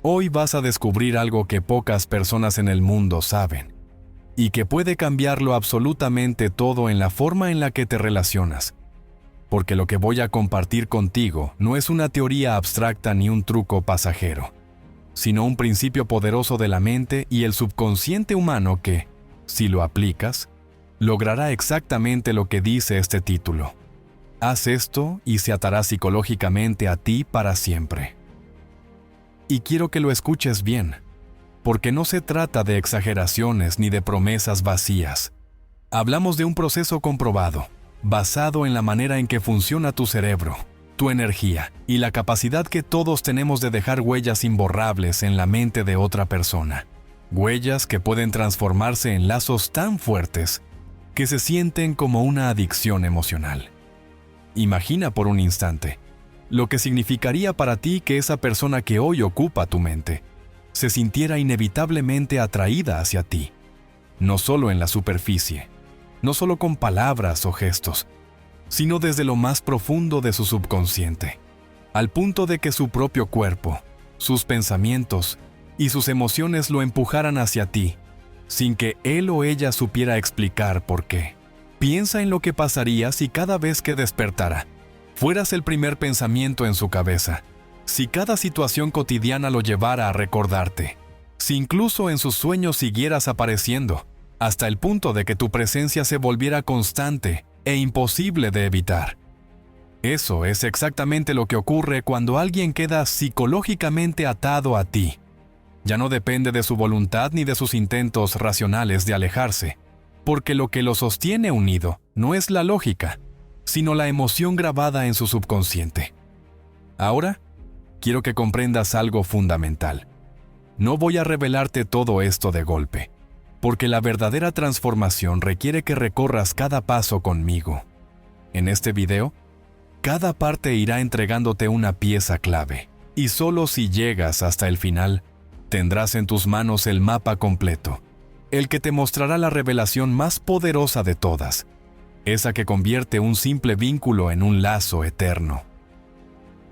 Hoy vas a descubrir algo que pocas personas en el mundo saben, y que puede cambiarlo absolutamente todo en la forma en la que te relacionas. Porque lo que voy a compartir contigo no es una teoría abstracta ni un truco pasajero, sino un principio poderoso de la mente y el subconsciente humano que, si lo aplicas, logrará exactamente lo que dice este título. Haz esto y se atará psicológicamente a ti para siempre. Y quiero que lo escuches bien, porque no se trata de exageraciones ni de promesas vacías. Hablamos de un proceso comprobado, basado en la manera en que funciona tu cerebro, tu energía y la capacidad que todos tenemos de dejar huellas imborrables en la mente de otra persona. Huellas que pueden transformarse en lazos tan fuertes que se sienten como una adicción emocional. Imagina por un instante lo que significaría para ti que esa persona que hoy ocupa tu mente se sintiera inevitablemente atraída hacia ti, no solo en la superficie, no solo con palabras o gestos, sino desde lo más profundo de su subconsciente, al punto de que su propio cuerpo, sus pensamientos y sus emociones lo empujaran hacia ti, sin que él o ella supiera explicar por qué. Piensa en lo que pasaría si cada vez que despertara, fueras el primer pensamiento en su cabeza, si cada situación cotidiana lo llevara a recordarte, si incluso en sus sueños siguieras apareciendo, hasta el punto de que tu presencia se volviera constante e imposible de evitar. Eso es exactamente lo que ocurre cuando alguien queda psicológicamente atado a ti. Ya no depende de su voluntad ni de sus intentos racionales de alejarse, porque lo que lo sostiene unido no es la lógica, sino la emoción grabada en su subconsciente. Ahora, quiero que comprendas algo fundamental. No voy a revelarte todo esto de golpe, porque la verdadera transformación requiere que recorras cada paso conmigo. En este video, cada parte irá entregándote una pieza clave, y solo si llegas hasta el final, tendrás en tus manos el mapa completo, el que te mostrará la revelación más poderosa de todas, esa que convierte un simple vínculo en un lazo eterno.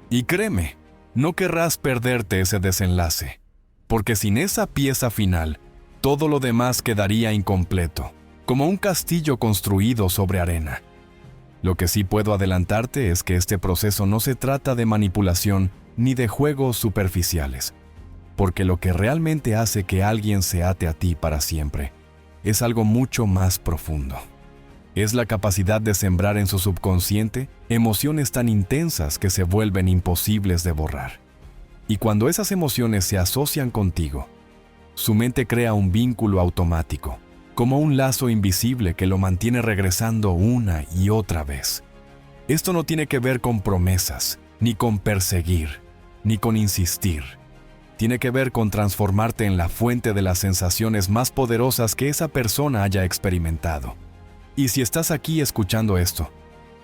Y créeme, no querrás perderte ese desenlace, porque sin esa pieza final, todo lo demás quedaría incompleto, como un castillo construido sobre arena. Lo que sí puedo adelantarte es que este proceso no se trata de manipulación ni de juegos superficiales, porque lo que realmente hace que alguien se ate a ti para siempre es algo mucho más profundo. Es la capacidad de sembrar en su subconsciente emociones tan intensas que se vuelven imposibles de borrar. Y cuando esas emociones se asocian contigo, su mente crea un vínculo automático, como un lazo invisible que lo mantiene regresando una y otra vez. Esto no tiene que ver con promesas, ni con perseguir, ni con insistir. Tiene que ver con transformarte en la fuente de las sensaciones más poderosas que esa persona haya experimentado. Y si estás aquí escuchando esto,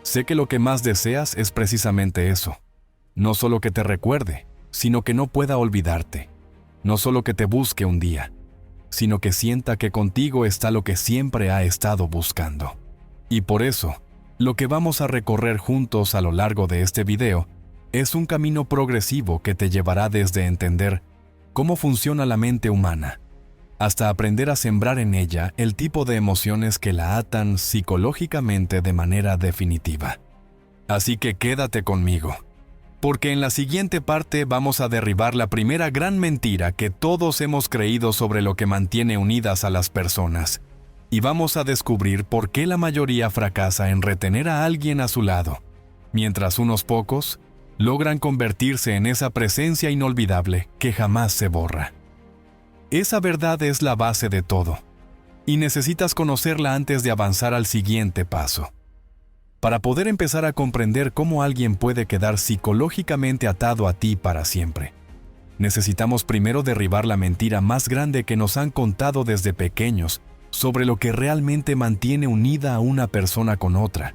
sé que lo que más deseas es precisamente eso. No solo que te recuerde, sino que no pueda olvidarte. No solo que te busque un día, sino que sienta que contigo está lo que siempre ha estado buscando. Y por eso, lo que vamos a recorrer juntos a lo largo de este video es un camino progresivo que te llevará desde entender cómo funciona la mente humana, hasta aprender a sembrar en ella el tipo de emociones que la atan psicológicamente de manera definitiva. Así que quédate conmigo, porque en la siguiente parte vamos a derribar la primera gran mentira que todos hemos creído sobre lo que mantiene unidas a las personas, y vamos a descubrir por qué la mayoría fracasa en retener a alguien a su lado, mientras unos pocos logran convertirse en esa presencia inolvidable que jamás se borra. Esa verdad es la base de todo, y necesitas conocerla antes de avanzar al siguiente paso. Para poder empezar a comprender cómo alguien puede quedar psicológicamente atado a ti para siempre, necesitamos primero derribar la mentira más grande que nos han contado desde pequeños sobre lo que realmente mantiene unida a una persona con otra.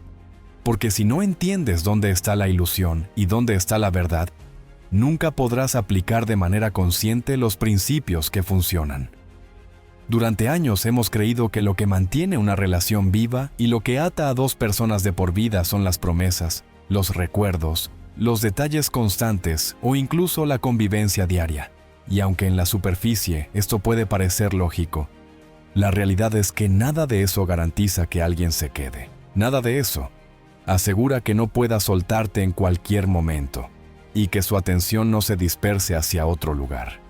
Porque si no entiendes dónde está la ilusión y dónde está la verdad, nunca podrás aplicar de manera consciente los principios que funcionan. Durante años hemos creído que lo que mantiene una relación viva y lo que ata a dos personas de por vida son las promesas, los recuerdos, los detalles constantes o incluso la convivencia diaria. Y aunque en la superficie esto puede parecer lógico, la realidad es que nada de eso garantiza que alguien se quede. Nada de eso asegura que no pueda soltarte en cualquier momento y que su atención no se disperse hacia otro lugar.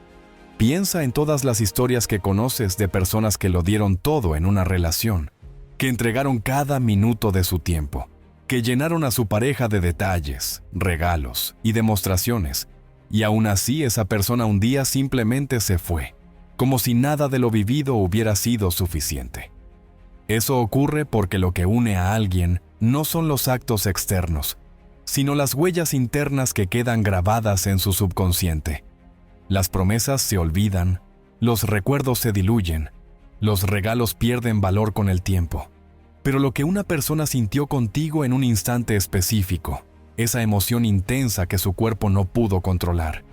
Piensa en todas las historias que conoces de personas que lo dieron todo en una relación, que entregaron cada minuto de su tiempo, que llenaron a su pareja de detalles, regalos y demostraciones, y aún así esa persona un día simplemente se fue, como si nada de lo vivido hubiera sido suficiente. Eso ocurre porque lo que une a alguien no son los actos externos, sino las huellas internas que quedan grabadas en su subconsciente. Las promesas se olvidan, los recuerdos se diluyen, los regalos pierden valor con el tiempo. Pero lo que una persona sintió contigo en un instante específico, esa emoción intensa que su cuerpo no pudo controlar,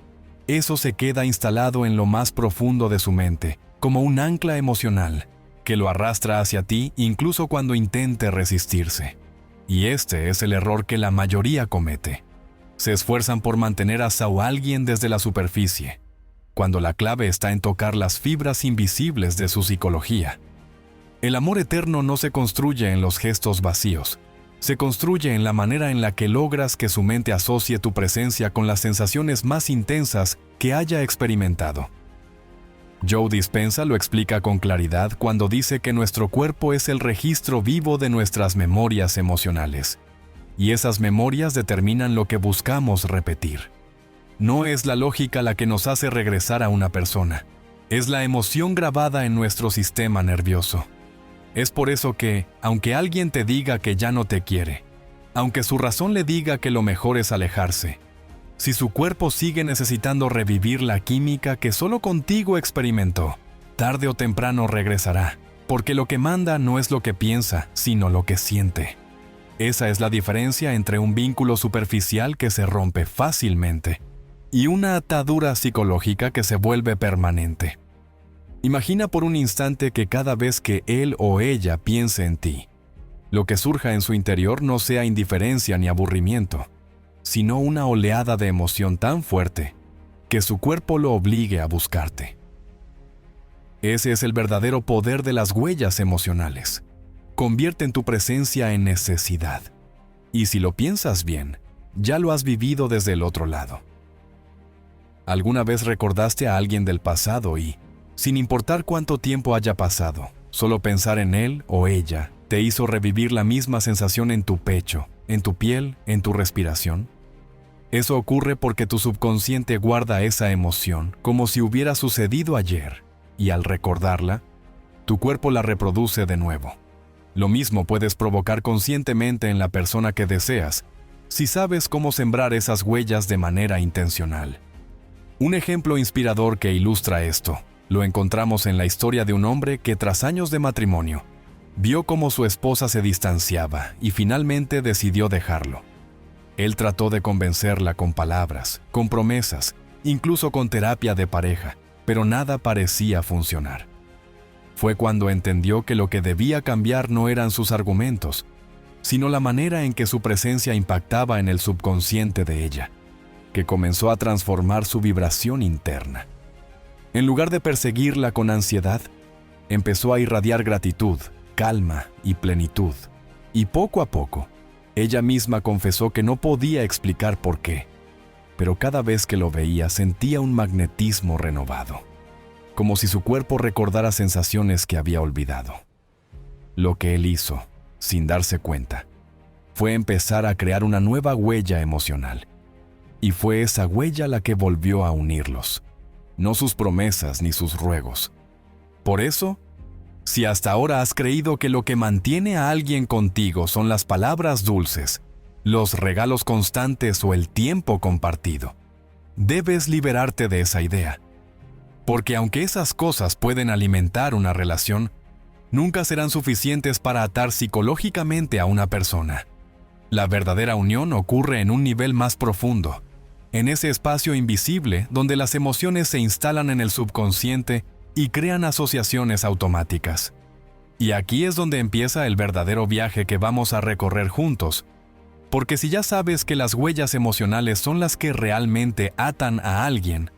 eso se queda instalado en lo más profundo de su mente, como un ancla emocional, que lo arrastra hacia ti incluso cuando intente resistirse. Y este es el error que la mayoría comete. Se esfuerzan por mantener a alguien desde la superficie, cuando la clave está en tocar las fibras invisibles de su psicología. El amor eterno no se construye en los gestos vacíos, se construye en la manera en la que logras que su mente asocie tu presencia con las sensaciones más intensas que haya experimentado. Joe Dispenza lo explica con claridad cuando dice que nuestro cuerpo es el registro vivo de nuestras memorias emocionales, y esas memorias determinan lo que buscamos repetir. No es la lógica la que nos hace regresar a una persona, es la emoción grabada en nuestro sistema nervioso. Es por eso que, aunque alguien te diga que ya no te quiere, aunque su razón le diga que lo mejor es alejarse, si su cuerpo sigue necesitando revivir la química que solo contigo experimentó, tarde o temprano regresará, porque lo que manda no es lo que piensa, sino lo que siente. Esa es la diferencia entre un vínculo superficial que se rompe fácilmente y una atadura psicológica que se vuelve permanente. Imagina por un instante que cada vez que él o ella piense en ti, lo que surja en su interior no sea indiferencia ni aburrimiento, sino una oleada de emoción tan fuerte que su cuerpo lo obligue a buscarte. Ese es el verdadero poder de las huellas emocionales. Convierten tu presencia en necesidad. Y si lo piensas bien, ya lo has vivido desde el otro lado. ¿Alguna vez recordaste a alguien del pasado y, sin importar cuánto tiempo haya pasado, solo pensar en él o ella te hizo revivir la misma sensación en tu pecho, en tu piel, en tu respiración? Eso ocurre porque tu subconsciente guarda esa emoción como si hubiera sucedido ayer, y al recordarla, tu cuerpo la reproduce de nuevo. Lo mismo puedes provocar conscientemente en la persona que deseas, si sabes cómo sembrar esas huellas de manera intencional. Un ejemplo inspirador que ilustra esto lo encontramos en la historia de un hombre que tras años de matrimonio, vio cómo su esposa se distanciaba y finalmente decidió dejarlo. Él trató de convencerla con palabras, con promesas, incluso con terapia de pareja, pero nada parecía funcionar. Fue cuando entendió que lo que debía cambiar no eran sus argumentos, sino la manera en que su presencia impactaba en el subconsciente de ella, que comenzó a transformar su vibración interna. En lugar de perseguirla con ansiedad, empezó a irradiar gratitud, calma y plenitud. Y poco a poco, ella misma confesó que no podía explicar por qué, pero cada vez que lo veía sentía un magnetismo renovado, como si su cuerpo recordara sensaciones que había olvidado. Lo que él hizo, sin darse cuenta, fue empezar a crear una nueva huella emocional. Y fue esa huella la que volvió a unirlos, no sus promesas ni sus ruegos. Por eso, si hasta ahora has creído que lo que mantiene a alguien contigo son las palabras dulces, los regalos constantes o el tiempo compartido, debes liberarte de esa idea. Porque aunque esas cosas pueden alimentar una relación, nunca serán suficientes para atar psicológicamente a una persona. La verdadera unión ocurre en un nivel más profundo, en ese espacio invisible donde las emociones se instalan en el subconsciente y crean asociaciones automáticas. Y aquí es donde empieza el verdadero viaje que vamos a recorrer juntos, porque si ya sabes que las huellas emocionales son las que realmente atan a alguien,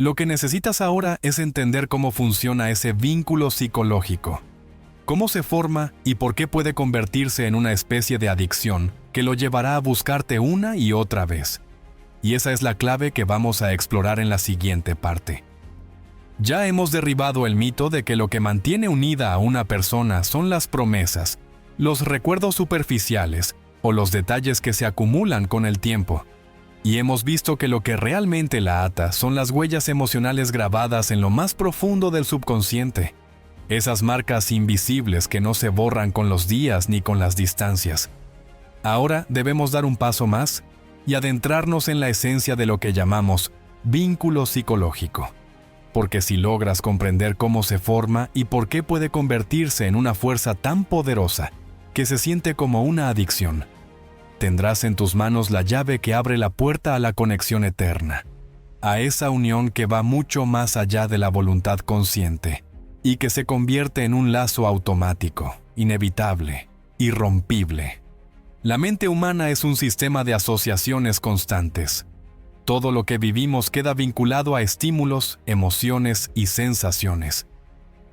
Lo que necesitas ahora es entender cómo funciona ese vínculo psicológico, cómo se forma y por qué puede convertirse en una especie de adicción que lo llevará a buscarte una y otra vez. Y esa es la clave que vamos a explorar en la siguiente parte. Ya hemos derribado el mito de que lo que mantiene unida a una persona son las promesas, los recuerdos superficiales o los detalles que se acumulan con el tiempo. Y hemos visto que lo que realmente la ata son las huellas emocionales grabadas en lo más profundo del subconsciente. Esas marcas invisibles que no se borran con los días ni con las distancias. Ahora debemos dar un paso más y adentrarnos en la esencia de lo que llamamos vínculo psicológico. Porque si logras comprender cómo se forma y por qué puede convertirse en una fuerza tan poderosa que se siente como una adicción, tendrás en tus manos la llave que abre la puerta a la conexión eterna, a esa unión que va mucho más allá de la voluntad consciente y que se convierte en un lazo automático, inevitable, irrompible. La mente humana es un sistema de asociaciones constantes. Todo lo que vivimos queda vinculado a estímulos, emociones y sensaciones.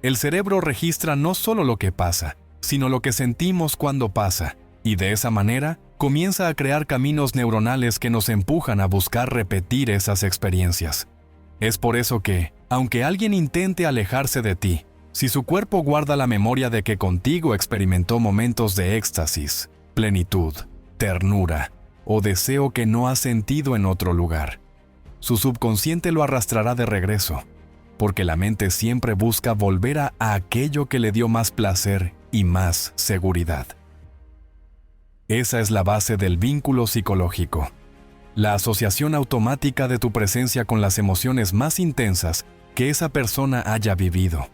El cerebro registra no solo lo que pasa, sino lo que sentimos cuando pasa, y de esa manera comienza a crear caminos neuronales que nos empujan a buscar repetir esas experiencias. Es por eso que, aunque alguien intente alejarse de ti, si su cuerpo guarda la memoria de que contigo experimentó momentos de éxtasis, plenitud, ternura o deseo que no ha sentido en otro lugar, su subconsciente lo arrastrará de regreso, porque la mente siempre busca volver a aquello que le dio más placer y más seguridad. Esa es la base del vínculo psicológico, la asociación automática de tu presencia con las emociones más intensas que esa persona haya vivido.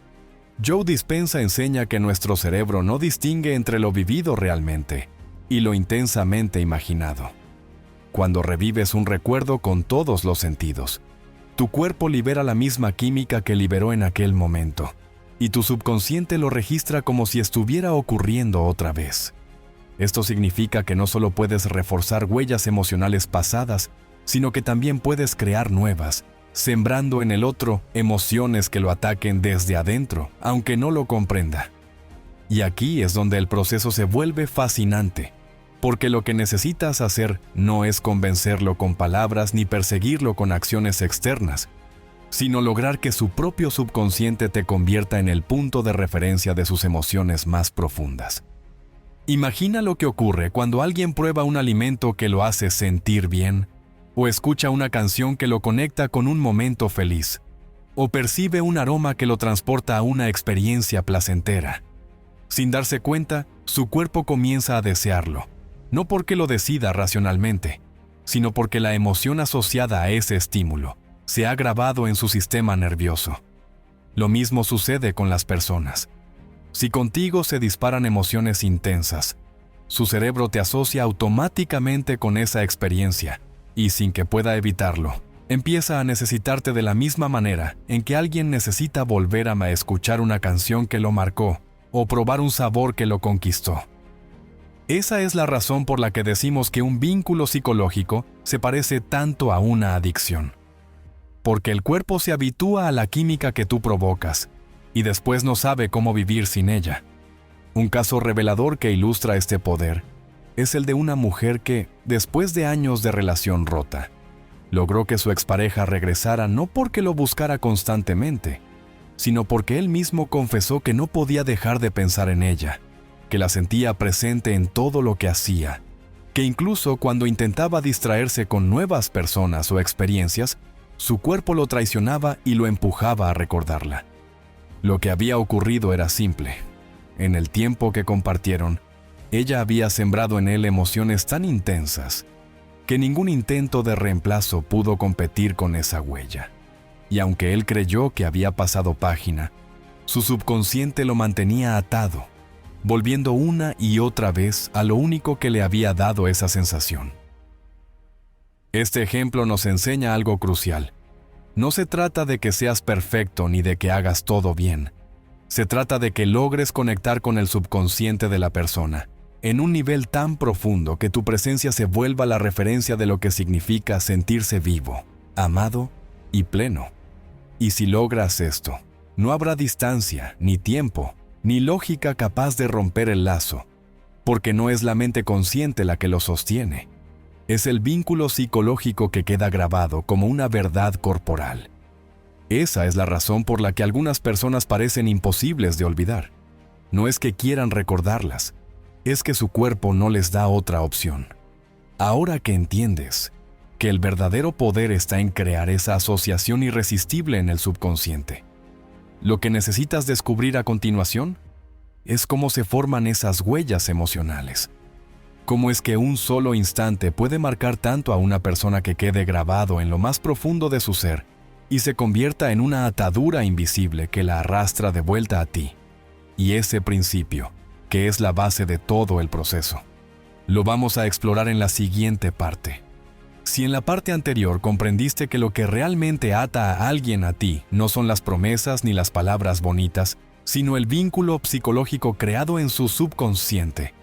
Joe Dispenza enseña que nuestro cerebro no distingue entre lo vivido realmente y lo intensamente imaginado. Cuando revives un recuerdo con todos los sentidos, tu cuerpo libera la misma química que liberó en aquel momento, y tu subconsciente lo registra como si estuviera ocurriendo otra vez. Esto significa que no solo puedes reforzar huellas emocionales pasadas, sino que también puedes crear nuevas, sembrando en el otro emociones que lo ataquen desde adentro, aunque no lo comprenda. Y aquí es donde el proceso se vuelve fascinante, porque lo que necesitas hacer no es convencerlo con palabras ni perseguirlo con acciones externas, sino lograr que su propio subconsciente te convierta en el punto de referencia de sus emociones más profundas. Imagina lo que ocurre cuando alguien prueba un alimento que lo hace sentir bien, o escucha una canción que lo conecta con un momento feliz, o percibe un aroma que lo transporta a una experiencia placentera. Sin darse cuenta, su cuerpo comienza a desearlo, no porque lo decida racionalmente, sino porque la emoción asociada a ese estímulo se ha grabado en su sistema nervioso. Lo mismo sucede con las personas. Si contigo se disparan emociones intensas, su cerebro te asocia automáticamente con esa experiencia y sin que pueda evitarlo, empieza a necesitarte de la misma manera en que alguien necesita volver a escuchar una canción que lo marcó o probar un sabor que lo conquistó. Esa es la razón por la que decimos que un vínculo psicológico se parece tanto a una adicción. Porque el cuerpo se habitúa a la química que tú provocas y después no sabe cómo vivir sin ella. Un caso revelador que ilustra este poder es el de una mujer que, después de años de relación rota, logró que su expareja regresara no porque lo buscara constantemente, sino porque él mismo confesó que no podía dejar de pensar en ella, que la sentía presente en todo lo que hacía, que incluso cuando intentaba distraerse con nuevas personas o experiencias, su cuerpo lo traicionaba y lo empujaba a recordarla. Lo que había ocurrido era simple. En el tiempo que compartieron, ella había sembrado en él emociones tan intensas que ningún intento de reemplazo pudo competir con esa huella. Y aunque él creyó que había pasado página, su subconsciente lo mantenía atado, volviendo una y otra vez a lo único que le había dado esa sensación. Este ejemplo nos enseña algo crucial. No se trata de que seas perfecto ni de que hagas todo bien. Se trata de que logres conectar con el subconsciente de la persona, en un nivel tan profundo que tu presencia se vuelva la referencia de lo que significa sentirse vivo, amado y pleno. Y si logras esto, no habrá distancia, ni tiempo, ni lógica capaz de romper el lazo, porque no es la mente consciente la que lo sostiene. Es el vínculo psicológico que queda grabado como una verdad corporal. Esa es la razón por la que algunas personas parecen imposibles de olvidar. No es que quieran recordarlas, es que su cuerpo no les da otra opción. Ahora que entiendes que el verdadero poder está en crear esa asociación irresistible en el subconsciente, lo que necesitas descubrir a continuación es cómo se forman esas huellas emocionales. Cómo es que un solo instante puede marcar tanto a una persona que quede grabado en lo más profundo de su ser y se convierta en una atadura invisible que la arrastra de vuelta a ti. Y ese principio, que es la base de todo el proceso, lo vamos a explorar en la siguiente parte. Si en la parte anterior comprendiste que lo que realmente ata a alguien a ti no son las promesas ni las palabras bonitas, sino el vínculo psicológico creado en su subconsciente,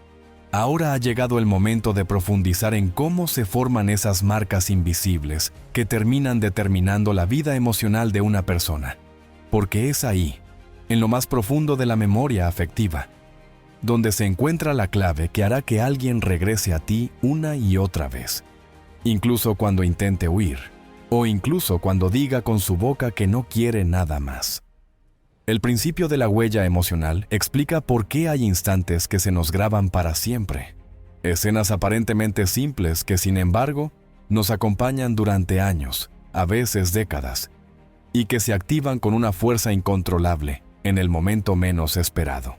ahora ha llegado el momento de profundizar en cómo se forman esas marcas invisibles que terminan determinando la vida emocional de una persona. Porque es ahí, en lo más profundo de la memoria afectiva, donde se encuentra la clave que hará que alguien regrese a ti una y otra vez. Incluso cuando intente huir, o incluso cuando diga con su boca que no quiere nada más. El principio de la huella emocional explica por qué hay instantes que se nos graban para siempre. Escenas aparentemente simples que, sin embargo, nos acompañan durante años, a veces décadas, y que se activan con una fuerza incontrolable en el momento menos esperado.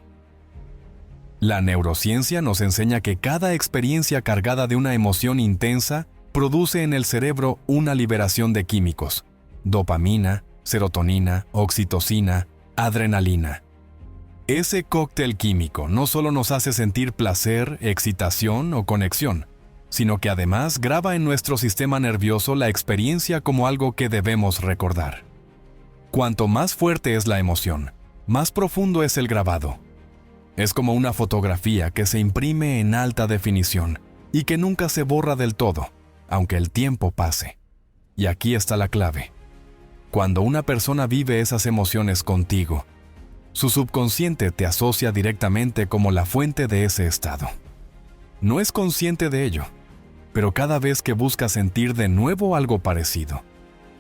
La neurociencia nos enseña que cada experiencia cargada de una emoción intensa produce en el cerebro una liberación de químicos: dopamina, serotonina, oxitocina, adrenalina. Ese cóctel químico no solo nos hace sentir placer, excitación o conexión, sino que además graba en nuestro sistema nervioso la experiencia como algo que debemos recordar. Cuanto más fuerte es la emoción, más profundo es el grabado. Es como una fotografía que se imprime en alta definición y que nunca se borra del todo, aunque el tiempo pase. Y aquí está la clave. Cuando una persona vive esas emociones contigo, su subconsciente te asocia directamente como la fuente de ese estado. No es consciente de ello, pero cada vez que busca sentir de nuevo algo parecido,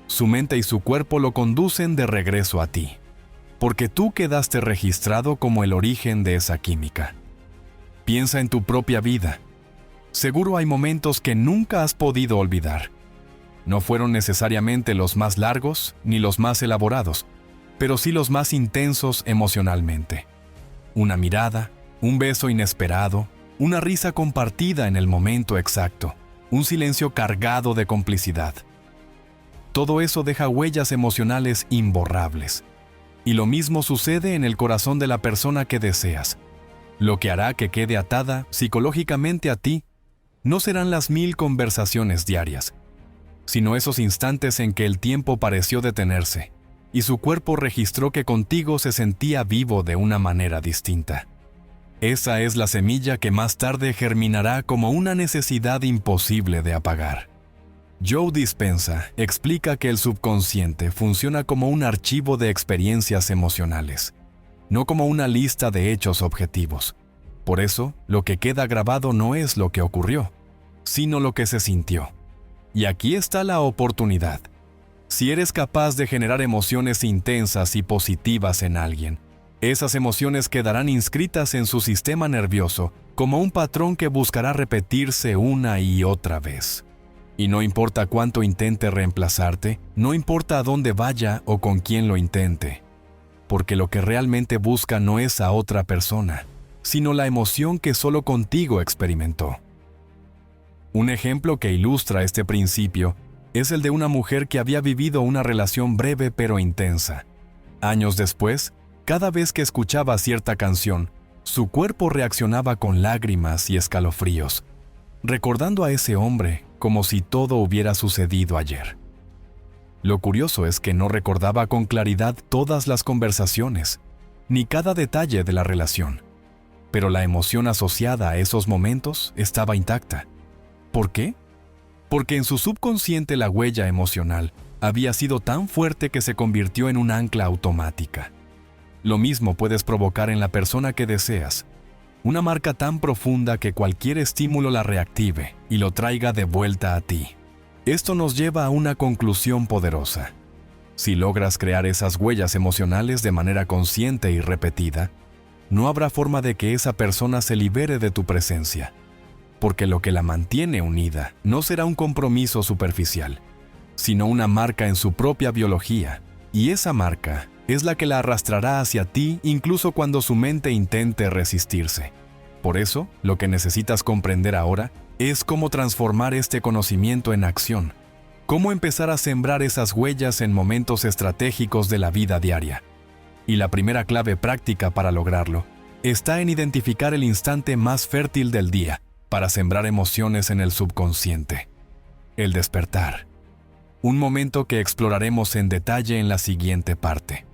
su mente y su cuerpo lo conducen de regreso a ti, porque tú quedaste registrado como el origen de esa química. Piensa en tu propia vida. Seguro hay momentos que nunca has podido olvidar. No fueron necesariamente los más largos ni los más elaborados, pero sí los más intensos emocionalmente. Una mirada, un beso inesperado, una risa compartida en el momento exacto, un silencio cargado de complicidad. Todo eso deja huellas emocionales imborrables. Y lo mismo sucede en el corazón de la persona que deseas. Lo que hará que quede atada psicológicamente a ti no serán las 1000 conversaciones diarias, sino esos instantes en que el tiempo pareció detenerse y su cuerpo registró que contigo se sentía vivo de una manera distinta. Esa es la semilla que más tarde germinará como una necesidad imposible de apagar. Joe Dispenza explica que el subconsciente funciona como un archivo de experiencias emocionales, no como una lista de hechos objetivos. Por eso, lo que queda grabado no es lo que ocurrió, sino lo que se sintió. Y aquí está la oportunidad. Si eres capaz de generar emociones intensas y positivas en alguien, esas emociones quedarán inscritas en su sistema nervioso como un patrón que buscará repetirse una y otra vez. Y no importa cuánto intente reemplazarte, no importa a dónde vaya o con quién lo intente, porque lo que realmente busca no es a otra persona, sino la emoción que solo contigo experimentó. Un ejemplo que ilustra este principio es el de una mujer que había vivido una relación breve pero intensa. Años después, cada vez que escuchaba cierta canción, su cuerpo reaccionaba con lágrimas y escalofríos, recordando a ese hombre como si todo hubiera sucedido ayer. Lo curioso es que no recordaba con claridad todas las conversaciones, ni cada detalle de la relación, pero la emoción asociada a esos momentos estaba intacta. ¿Por qué? Porque en su subconsciente la huella emocional había sido tan fuerte que se convirtió en un ancla automática. Lo mismo puedes provocar en la persona que deseas, una marca tan profunda que cualquier estímulo la reactive y lo traiga de vuelta a ti. Esto nos lleva a una conclusión poderosa. Si logras crear esas huellas emocionales de manera consciente y repetida, no habrá forma de que esa persona se libere de tu presencia, porque lo que la mantiene unida no será un compromiso superficial, sino una marca en su propia biología, y esa marca es la que la arrastrará hacia ti incluso cuando su mente intente resistirse. Por eso, lo que necesitas comprender ahora es cómo transformar este conocimiento en acción, cómo empezar a sembrar esas huellas en momentos estratégicos de la vida diaria. Y la primera clave práctica para lograrlo está en identificar el instante más fértil del día para sembrar emociones en el subconsciente: el despertar. Un momento que exploraremos en detalle en la siguiente parte.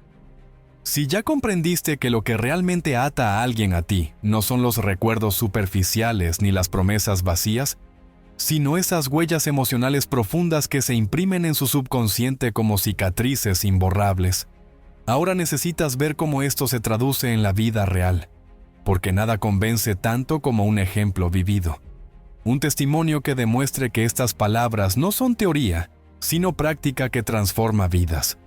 Si ya comprendiste que lo que realmente ata a alguien a ti no son los recuerdos superficiales ni las promesas vacías, sino esas huellas emocionales profundas que se imprimen en su subconsciente como cicatrices imborrables, ahora necesitas ver cómo esto se traduce en la vida real, porque nada convence tanto como un ejemplo vivido. Un testimonio que demuestre que estas palabras no son teoría, sino práctica que transforma vidas.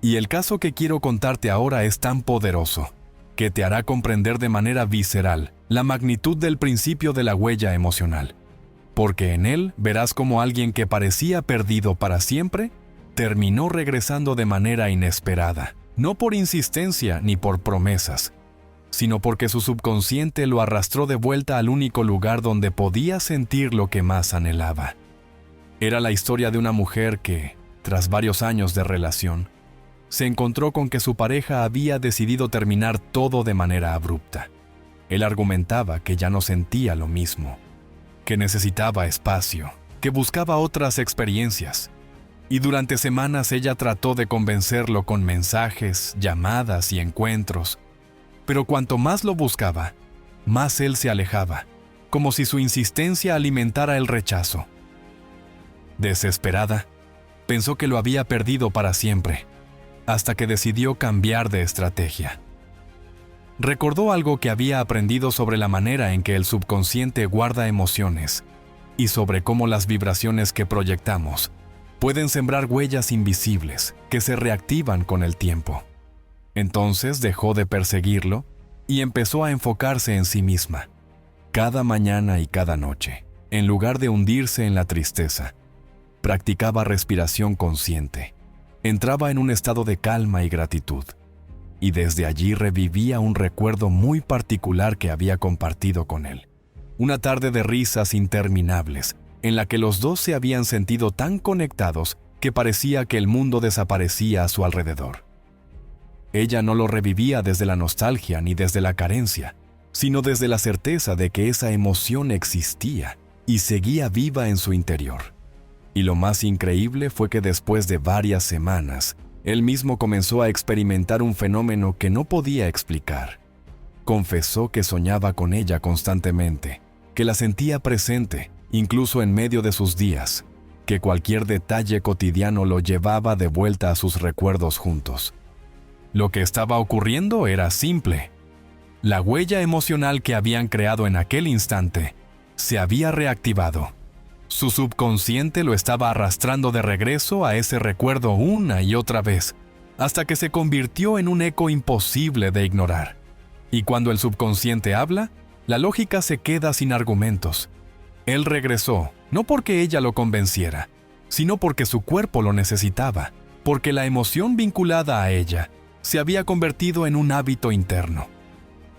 Y el caso que quiero contarte ahora es tan poderoso, que te hará comprender de manera visceral la magnitud del principio de la huella emocional, porque en él verás cómo alguien que parecía perdido para siempre, terminó regresando de manera inesperada, no por insistencia ni por promesas, sino porque su subconsciente lo arrastró de vuelta al único lugar donde podía sentir lo que más anhelaba. Era la historia de una mujer que, tras varios años de relación, se encontró con que su pareja había decidido terminar todo de manera abrupta. Él argumentaba que ya no sentía lo mismo, que necesitaba espacio, que buscaba otras experiencias. Y durante semanas ella trató de convencerlo con mensajes, llamadas y encuentros. Pero cuanto más lo buscaba, más él se alejaba, como si su insistencia alimentara el rechazo. Desesperada, pensó que lo había perdido para siempre, hasta que decidió cambiar de estrategia. Recordó algo que había aprendido sobre la manera en que el subconsciente guarda emociones y sobre cómo las vibraciones que proyectamos pueden sembrar huellas invisibles que se reactivan con el tiempo. Entonces dejó de perseguirlo y empezó a enfocarse en sí misma. Cada mañana y cada noche, en lugar de hundirse en la tristeza, practicaba respiración consciente. Entraba en un estado de calma y gratitud, y desde allí revivía un recuerdo muy particular que había compartido con él. Una tarde de risas interminables, en la que los dos se habían sentido tan conectados que parecía que el mundo desaparecía a su alrededor. Ella no lo revivía desde la nostalgia ni desde la carencia, sino desde la certeza de que esa emoción existía y seguía viva en su interior. Y lo más increíble fue que después de varias semanas, él mismo comenzó a experimentar un fenómeno que no podía explicar. Confesó que soñaba con ella constantemente, que la sentía presente, incluso en medio de sus días, que cualquier detalle cotidiano lo llevaba de vuelta a sus recuerdos juntos. Lo que estaba ocurriendo era simple. La huella emocional que habían creado en aquel instante se había reactivado. Su subconsciente lo estaba arrastrando de regreso a ese recuerdo una y otra vez, hasta que se convirtió en un eco imposible de ignorar. Y cuando el subconsciente habla, la lógica se queda sin argumentos. Él regresó, no porque ella lo convenciera, sino porque su cuerpo lo necesitaba, porque la emoción vinculada a ella se había convertido en un hábito interno.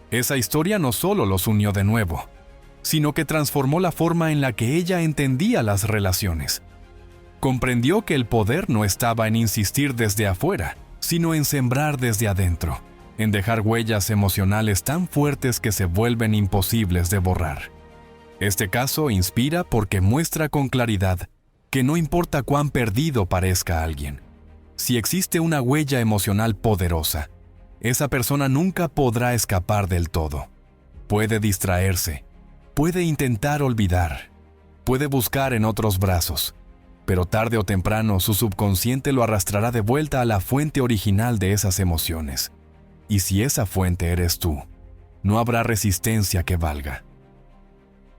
Esa historia no solo los unió de nuevo, sino que transformó la forma en la que ella entendía las relaciones. Comprendió que el poder no estaba en insistir desde afuera, sino en sembrar desde adentro, en dejar huellas emocionales tan fuertes que se vuelven imposibles de borrar. Este caso inspira porque muestra con claridad que no importa cuán perdido parezca alguien, si existe una huella emocional poderosa, esa persona nunca podrá escapar del todo. Puede distraerse, puede intentar olvidar, puede buscar en otros brazos, pero tarde o temprano su subconsciente lo arrastrará de vuelta a la fuente original de esas emociones. Y si esa fuente eres tú, no habrá resistencia que valga.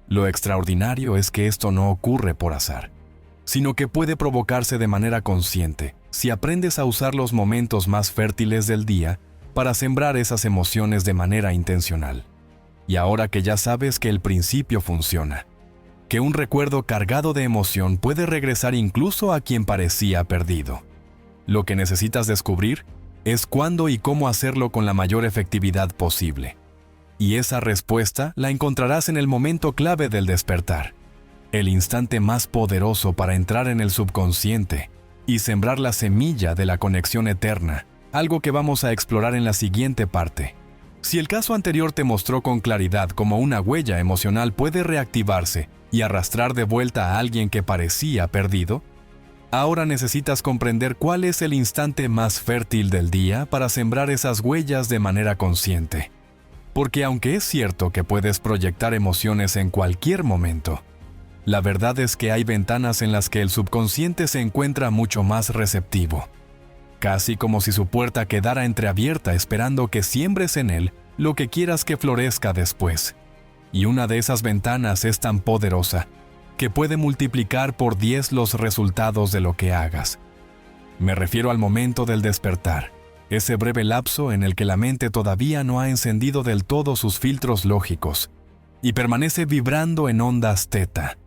Lo extraordinario es que esto no ocurre por azar, sino que puede provocarse de manera consciente si aprendes a usar los momentos más fértiles del día para sembrar esas emociones de manera intencional. Y ahora que ya sabes que el principio funciona, que un recuerdo cargado de emoción puede regresar incluso a quien parecía perdido, lo que necesitas descubrir es cuándo y cómo hacerlo con la mayor efectividad posible. Y esa respuesta la encontrarás en el momento clave del despertar, el instante más poderoso para entrar en el subconsciente y sembrar la semilla de la conexión eterna, algo que vamos a explorar en la siguiente parte. Si el caso anterior te mostró con claridad cómo una huella emocional puede reactivarse y arrastrar de vuelta a alguien que parecía perdido, ahora necesitas comprender cuál es el instante más fértil del día para sembrar esas huellas de manera consciente. Porque aunque es cierto que puedes proyectar emociones en cualquier momento, la verdad es que hay ventanas en las que el subconsciente se encuentra mucho más receptivo, casi como si su puerta quedara entreabierta esperando que siembres en él lo que quieras que florezca después. Y una de esas ventanas es tan poderosa que puede multiplicar por 10 los resultados de lo que hagas. Me refiero al momento del despertar, ese breve lapso en el que la mente todavía no ha encendido del todo sus filtros lógicos y permanece vibrando en ondas teta,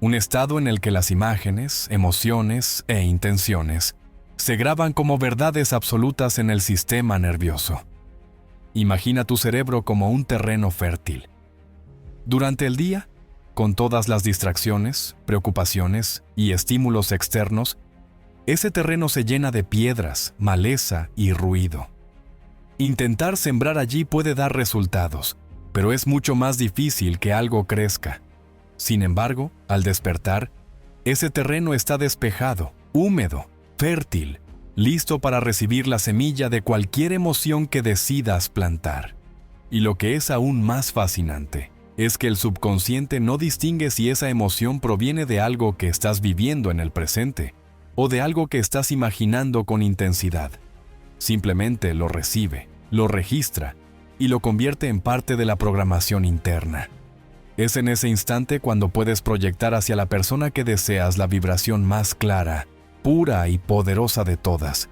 un estado en el que las imágenes, emociones e intenciones se graban como verdades absolutas en el sistema nervioso. Imagina tu cerebro como un terreno fértil. Durante el día, con todas las distracciones, preocupaciones y estímulos externos, ese terreno se llena de piedras, maleza y ruido. Intentar sembrar allí puede dar resultados, pero es mucho más difícil que algo crezca. Sin embargo, al despertar, ese terreno está despejado, húmedo, fértil, listo para recibir la semilla de cualquier emoción que decidas plantar. Y lo que es aún más fascinante es que el subconsciente no distingue si esa emoción proviene de algo que estás viviendo en el presente o de algo que estás imaginando con intensidad. Simplemente lo recibe, lo registra y lo convierte en parte de la programación interna. Es en ese instante cuando puedes proyectar hacia la persona que deseas la vibración más clara, pura y poderosa de todas.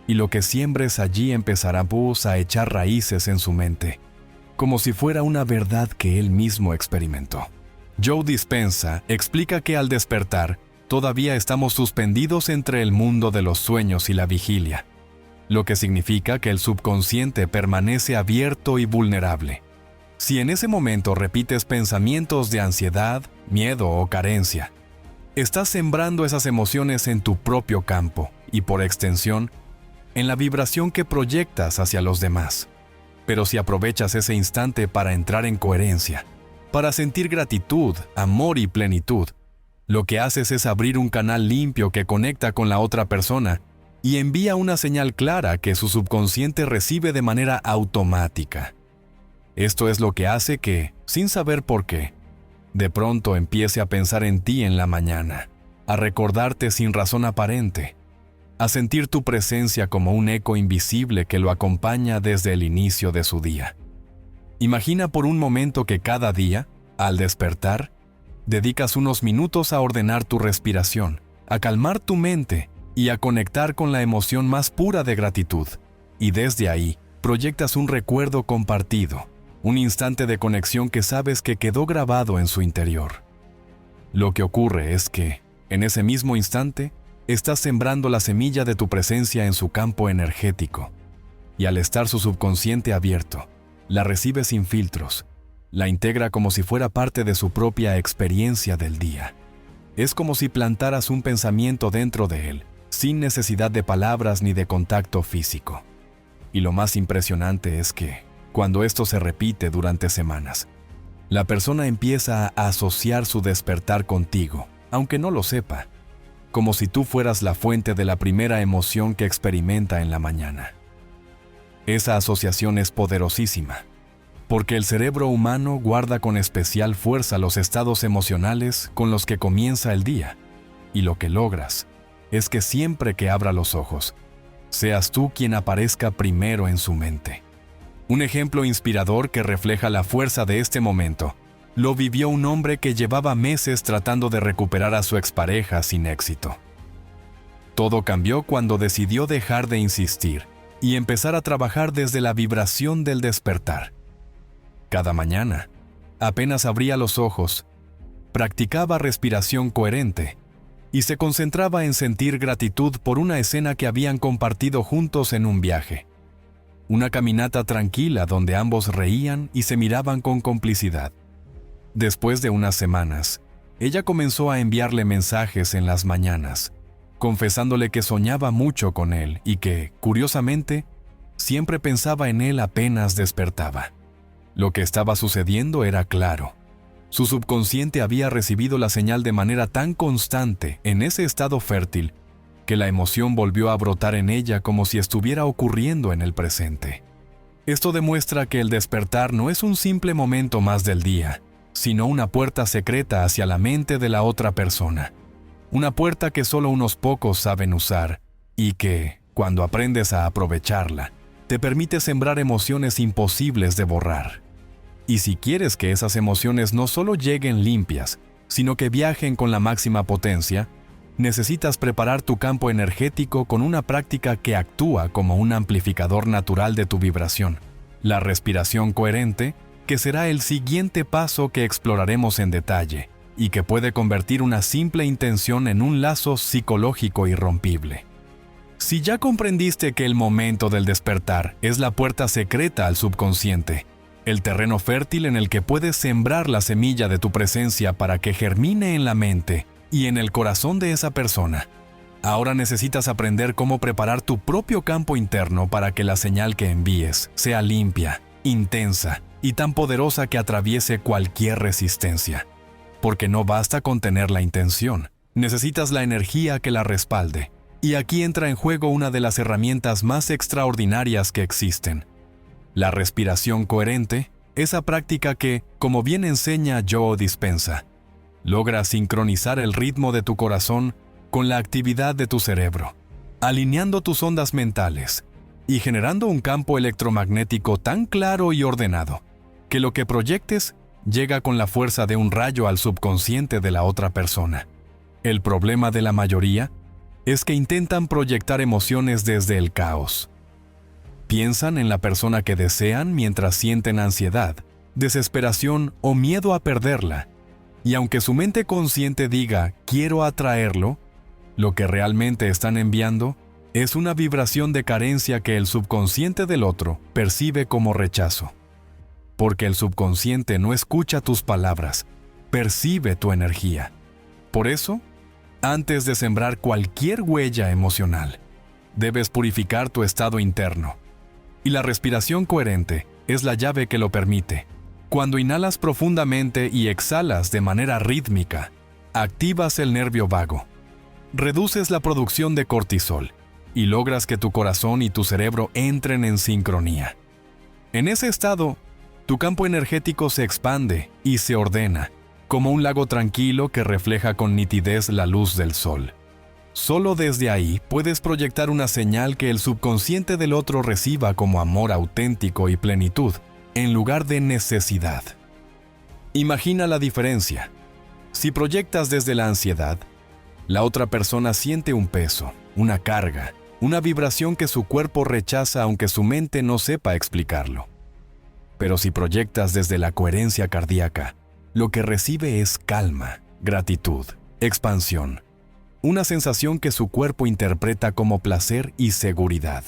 Y lo que siembres allí empezará a echar raíces en su mente, como si fuera una verdad que él mismo experimentó. Joe Dispenza explica que al despertar, todavía estamos suspendidos entre el mundo de los sueños y la vigilia, lo que significa que el subconsciente permanece abierto y vulnerable. Si en ese momento repites pensamientos de ansiedad, miedo o carencia, estás sembrando esas emociones en tu propio campo y, por extensión, en la vibración que proyectas hacia los demás. Pero si aprovechas ese instante para entrar en coherencia, para sentir gratitud, amor y plenitud, lo que haces es abrir un canal limpio que conecta con la otra persona y envía una señal clara que su subconsciente recibe de manera automática. Esto es lo que hace que, sin saber por qué, de pronto empiece a pensar en ti en la mañana, a recordarte sin razón aparente, a sentir tu presencia como un eco invisible que lo acompaña desde el inicio de su día. Imagina por un momento que cada día, al despertar, dedicas unos minutos a ordenar tu respiración, a calmar tu mente y a conectar con la emoción más pura de gratitud. Y desde ahí, proyectas un recuerdo compartido, un instante de conexión que sabes que quedó grabado en su interior. Lo que ocurre es que, en ese mismo instante, estás sembrando la semilla de tu presencia en su campo energético. Y al estar su subconsciente abierto, la recibe sin filtros, la integra como si fuera parte de su propia experiencia del día. Es como si plantaras un pensamiento dentro de él, sin necesidad de palabras ni de contacto físico. Y lo más impresionante es que, cuando esto se repite durante semanas, la persona empieza a asociar su despertar contigo, aunque no lo sepa, como si tú fueras la fuente de la primera emoción que experimenta en la mañana. Esa asociación es poderosísima, porque el cerebro humano guarda con especial fuerza los estados emocionales con los que comienza el día, y lo que logras es que siempre que abra los ojos, seas tú quien aparezca primero en su mente. Un ejemplo inspirador que refleja la fuerza de este momento lo vivió un hombre que llevaba meses tratando de recuperar a su expareja sin éxito. Todo cambió cuando decidió dejar de insistir y empezar a trabajar desde la vibración del despertar. Cada mañana, apenas abría los ojos, practicaba respiración coherente y se concentraba en sentir gratitud por una escena que habían compartido juntos en un viaje. Una caminata tranquila donde ambos reían y se miraban con complicidad. Después de unas semanas, ella comenzó a enviarle mensajes en las mañanas, confesándole que soñaba mucho con él y que, curiosamente, siempre pensaba en él apenas despertaba. Lo que estaba sucediendo era claro. Su subconsciente había recibido la señal de manera tan constante en ese estado fértil que la emoción volvió a brotar en ella como si estuviera ocurriendo en el presente. Esto demuestra que el despertar no es un simple momento más del día, sino una puerta secreta hacia la mente de la otra persona. Una puerta que solo unos pocos saben usar y que, cuando aprendes a aprovecharla, te permite sembrar emociones imposibles de borrar. Y si quieres que esas emociones no solo lleguen limpias, sino que viajen con la máxima potencia, necesitas preparar tu campo energético con una práctica que actúa como un amplificador natural de tu vibración, la respiración coherente, que será el siguiente paso que exploraremos en detalle y que puede convertir una simple intención en un lazo psicológico irrompible. Si ya comprendiste que el momento del despertar es la puerta secreta al subconsciente, el terreno fértil en el que puedes sembrar la semilla de tu presencia para que germine en la mente y en el corazón de esa persona, ahora necesitas aprender cómo preparar tu propio campo interno para que la señal que envíes sea limpia, intensa y tan poderosa que atraviese cualquier resistencia. Porque no basta con tener la intención, necesitas la energía que la respalde. Y aquí entra en juego una de las herramientas más extraordinarias que existen: la respiración coherente, esa práctica que, como bien enseña Joe Dispenza, logra sincronizar el ritmo de tu corazón con la actividad de tu cerebro, alineando tus ondas mentales y generando un campo electromagnético tan claro y ordenado que lo que proyectes llega con la fuerza de un rayo al subconsciente de la otra persona. El problema de la mayoría es que intentan proyectar emociones desde el caos. Piensan en la persona que desean mientras sienten ansiedad, desesperación o miedo a perderla, y aunque su mente consciente diga «quiero atraerlo», lo que realmente están enviando es una vibración de carencia que el subconsciente del otro percibe como rechazo. Porque el subconsciente no escucha tus palabras, percibe tu energía. Por eso, antes de sembrar cualquier huella emocional, debes purificar tu estado interno. Y la respiración coherente es la llave que lo permite. Cuando inhalas profundamente y exhalas de manera rítmica, activas el nervio vago, reduces la producción de cortisol y logras que tu corazón y tu cerebro entren en sincronía. En ese estado, tu campo energético se expande y se ordena, como un lago tranquilo que refleja con nitidez la luz del sol. Solo desde ahí puedes proyectar una señal que el subconsciente del otro reciba como amor auténtico y plenitud, en lugar de necesidad. Imagina la diferencia. Si proyectas desde la ansiedad, la otra persona siente un peso, una carga, una vibración que su cuerpo rechaza aunque su mente no sepa explicarlo. Pero si proyectas desde la coherencia cardíaca, lo que recibe es calma, gratitud, expansión, una sensación que su cuerpo interpreta como placer y seguridad.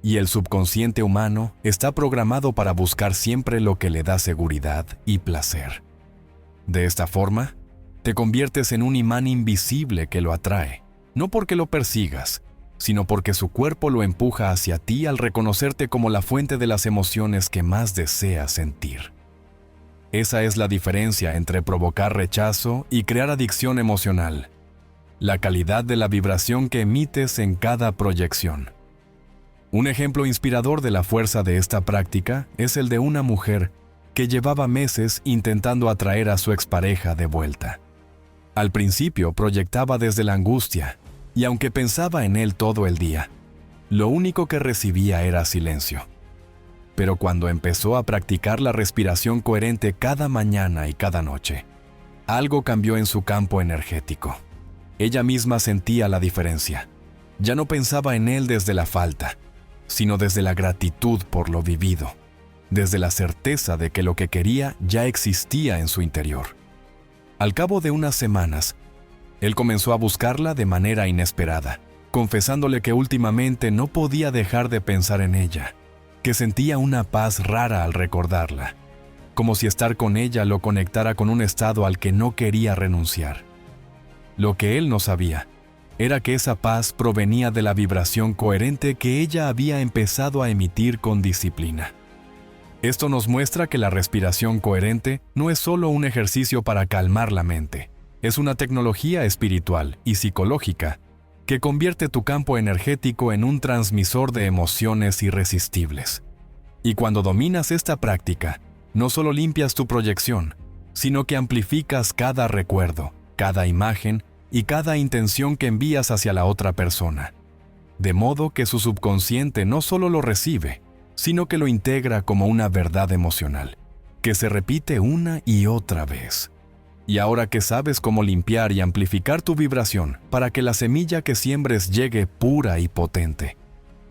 Y el subconsciente humano está programado para buscar siempre lo que le da seguridad y placer. De esta forma, te conviertes en un imán invisible que lo atrae, no porque lo persigas, sino porque su cuerpo lo empuja hacia ti al reconocerte como la fuente de las emociones que más deseas sentir. Esa es la diferencia entre provocar rechazo y crear adicción emocional: la calidad de la vibración que emites en cada proyección. Un ejemplo inspirador de la fuerza de esta práctica es el de una mujer que llevaba meses intentando atraer a su expareja de vuelta. Al principio proyectaba desde la angustia, y aunque pensaba en él todo el día, lo único que recibía era silencio. Pero cuando empezó a practicar la respiración coherente cada mañana y cada noche, algo cambió en su campo energético. Ella misma sentía la diferencia. Ya no pensaba en él desde la falta, sino desde la gratitud por lo vivido, desde la certeza de que lo que quería ya existía en su interior. Al cabo de unas semanas, él comenzó a buscarla de manera inesperada, confesándole que últimamente no podía dejar de pensar en ella, que sentía una paz rara al recordarla, como si estar con ella lo conectara con un estado al que no quería renunciar. Lo que él no sabía era que esa paz provenía de la vibración coherente que ella había empezado a emitir con disciplina. Esto nos muestra que la respiración coherente no es solo un ejercicio para calmar la mente, es una tecnología espiritual y psicológica que convierte tu campo energético en un transmisor de emociones irresistibles. Y cuando dominas esta práctica, no solo limpias tu proyección, sino que amplificas cada recuerdo, cada imagen y cada intención que envías hacia la otra persona, de modo que su subconsciente no solo lo recibe, sino que lo integra como una verdad emocional, que se repite una y otra vez. Y ahora que sabes cómo limpiar y amplificar tu vibración para que la semilla que siembres llegue pura y potente,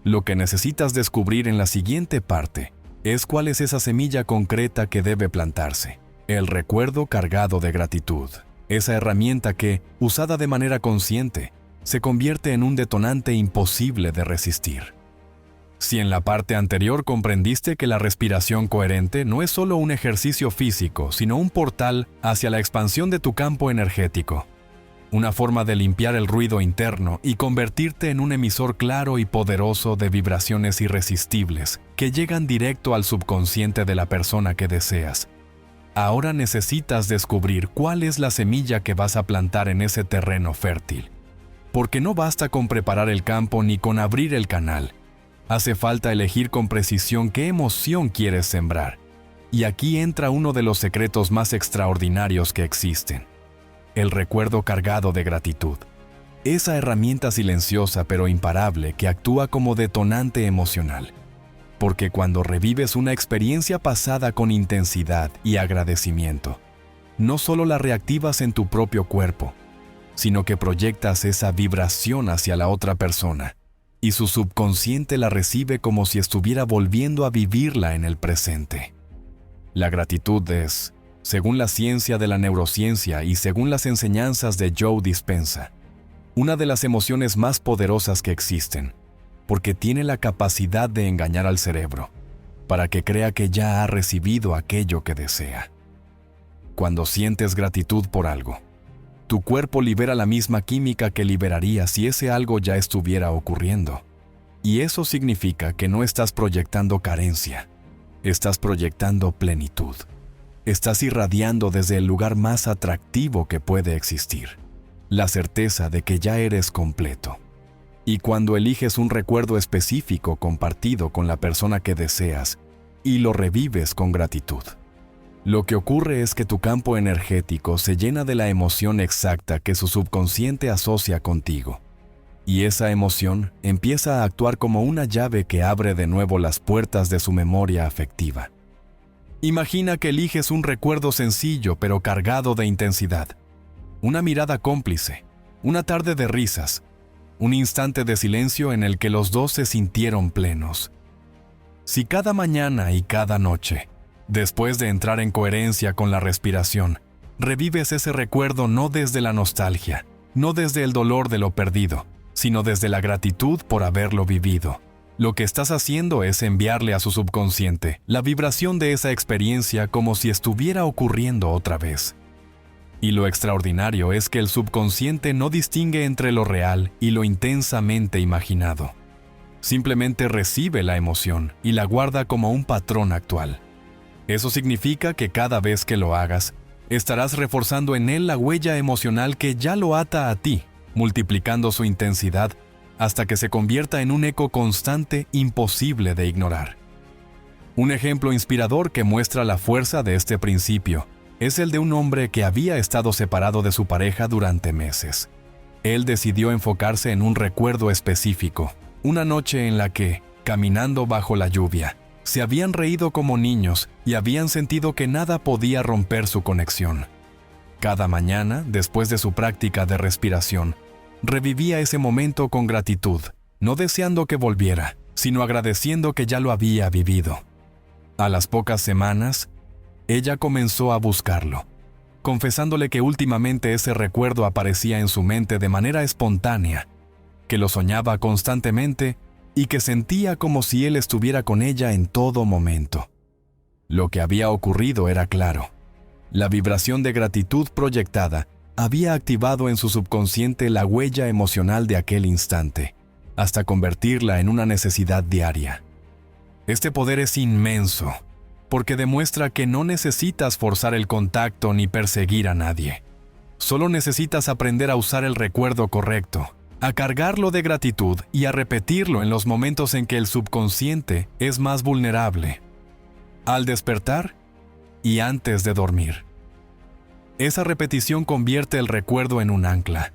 lo que necesitas descubrir en la siguiente parte es cuál es esa semilla concreta que debe plantarse: el recuerdo cargado de gratitud. Esa herramienta que, usada de manera consciente, se convierte en un detonante imposible de resistir. Si en la parte anterior comprendiste que la respiración coherente no es solo un ejercicio físico, sino un portal hacia la expansión de tu campo energético, una forma de limpiar el ruido interno y convertirte en un emisor claro y poderoso de vibraciones irresistibles que llegan directo al subconsciente de la persona que deseas, ahora necesitas descubrir cuál es la semilla que vas a plantar en ese terreno fértil. Porque no basta con preparar el campo ni con abrir el canal. Hace falta elegir con precisión qué emoción quieres sembrar. Y aquí entra uno de los secretos más extraordinarios que existen: el recuerdo cargado de gratitud. Esa herramienta silenciosa pero imparable que actúa como detonante emocional. Porque cuando revives una experiencia pasada con intensidad y agradecimiento, no solo la reactivas en tu propio cuerpo, sino que proyectas esa vibración hacia la otra persona, y su subconsciente la recibe como si estuviera volviendo a vivirla en el presente. La gratitud es, según la ciencia de la neurociencia y según las enseñanzas de Joe Dispenza, una de las emociones más poderosas que existen, porque tiene la capacidad de engañar al cerebro, para que crea que ya ha recibido aquello que desea. Cuando sientes gratitud por algo, tu cuerpo libera la misma química que liberaría si ese algo ya estuviera ocurriendo. Y eso significa que no estás proyectando carencia, estás proyectando plenitud. Estás irradiando desde el lugar más atractivo que puede existir, la certeza de que ya eres completo. Y cuando eliges un recuerdo específico compartido con la persona que deseas y lo revives con gratitud, lo que ocurre es que tu campo energético se llena de la emoción exacta que su subconsciente asocia contigo. Y esa emoción empieza a actuar como una llave que abre de nuevo las puertas de su memoria afectiva. Imagina que eliges un recuerdo sencillo pero cargado de intensidad. Una mirada cómplice, una tarde de risas, un instante de silencio en el que los dos se sintieron plenos. Si cada mañana y cada noche, después de entrar en coherencia con la respiración, revives ese recuerdo no desde la nostalgia, no desde el dolor de lo perdido, sino desde la gratitud por haberlo vivido, lo que estás haciendo es enviarle a su subconsciente la vibración de esa experiencia como si estuviera ocurriendo otra vez. Y lo extraordinario es que el subconsciente no distingue entre lo real y lo intensamente imaginado. Simplemente recibe la emoción y la guarda como un patrón actual. Eso significa que cada vez que lo hagas, estarás reforzando en él la huella emocional que ya lo ata a ti, multiplicando su intensidad hasta que se convierta en un eco constante imposible de ignorar. Un ejemplo inspirador que muestra la fuerza de este principio Es el de un hombre que había estado separado de su pareja durante meses. Él decidió enfocarse en un recuerdo específico, una noche en la que, caminando bajo la lluvia, se habían reído como niños y habían sentido que nada podía romper su conexión. Cada mañana, después de su práctica de respiración, revivía ese momento con gratitud, no deseando que volviera, sino agradeciendo que ya lo había vivido. A las pocas semanas, ella comenzó a buscarlo, confesándole que últimamente ese recuerdo aparecía en su mente de manera espontánea, que lo soñaba constantemente y que sentía como si él estuviera con ella en todo momento. Lo que había ocurrido era claro. La vibración de gratitud proyectada había activado en su subconsciente la huella emocional de aquel instante, hasta convertirla en una necesidad diaria. Este poder es inmenso, porque demuestra que no necesitas forzar el contacto ni perseguir a nadie. Solo necesitas aprender a usar el recuerdo correcto, a cargarlo de gratitud y a repetirlo en los momentos en que el subconsciente es más vulnerable, al despertar y antes de dormir. Esa repetición convierte el recuerdo en un ancla,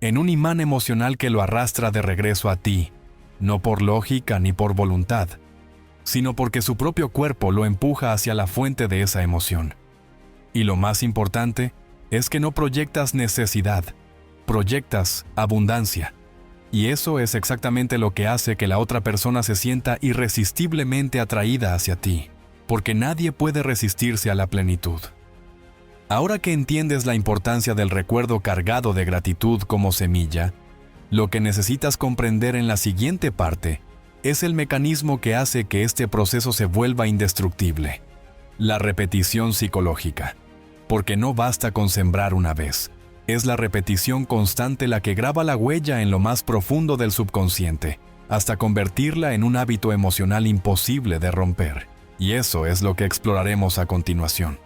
en un imán emocional que lo arrastra de regreso a ti, no por lógica ni por voluntad, sino porque su propio cuerpo lo empuja hacia la fuente de esa emoción. Y lo más importante es que no proyectas necesidad, proyectas abundancia. Y eso es exactamente lo que hace que la otra persona se sienta irresistiblemente atraída hacia ti, porque nadie puede resistirse a la plenitud. Ahora que entiendes la importancia del recuerdo cargado de gratitud como semilla, lo que necesitas comprender en la siguiente parte es el mecanismo que hace que este proceso se vuelva indestructible: la repetición psicológica. Porque no basta con sembrar una vez. Es la repetición constante la que graba la huella en lo más profundo del subconsciente, hasta convertirla en un hábito emocional imposible de romper. Y eso es lo que exploraremos a continuación.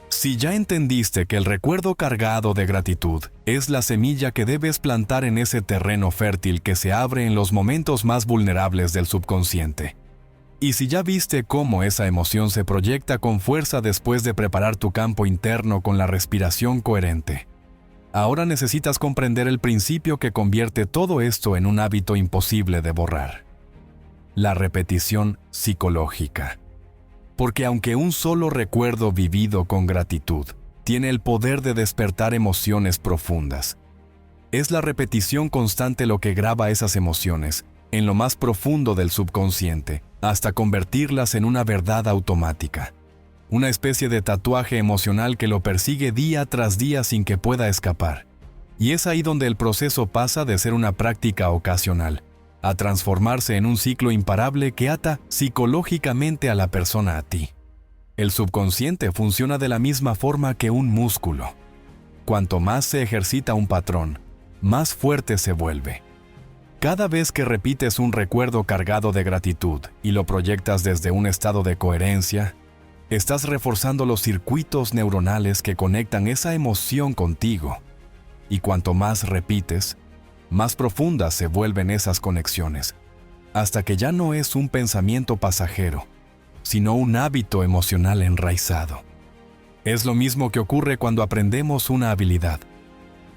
Si ya entendiste que el recuerdo cargado de gratitud es la semilla que debes plantar en ese terreno fértil que se abre en los momentos más vulnerables del subconsciente, y si ya viste cómo esa emoción se proyecta con fuerza después de preparar tu campo interno con la respiración coherente, ahora necesitas comprender el principio que convierte todo esto en un hábito imposible de borrar: la repetición psicológica. Porque aunque un solo recuerdo vivido con gratitud tiene el poder de despertar emociones profundas, es la repetición constante lo que graba esas emociones en lo más profundo del subconsciente, hasta convertirlas en una verdad automática. Una especie de tatuaje emocional que lo persigue día tras día sin que pueda escapar. Y es ahí donde el proceso pasa de ser una práctica ocasional a transformarse en un ciclo imparable que ata psicológicamente a la persona a ti. El subconsciente funciona de la misma forma que un músculo. Cuanto más se ejercita un patrón, más fuerte se vuelve. Cada vez que repites un recuerdo cargado de gratitud y lo proyectas desde un estado de coherencia, estás reforzando los circuitos neuronales que conectan esa emoción contigo. Y cuanto más repites, más profundas se vuelven esas conexiones, hasta que ya no es un pensamiento pasajero, sino un hábito emocional enraizado. Es lo mismo que ocurre cuando aprendemos una habilidad.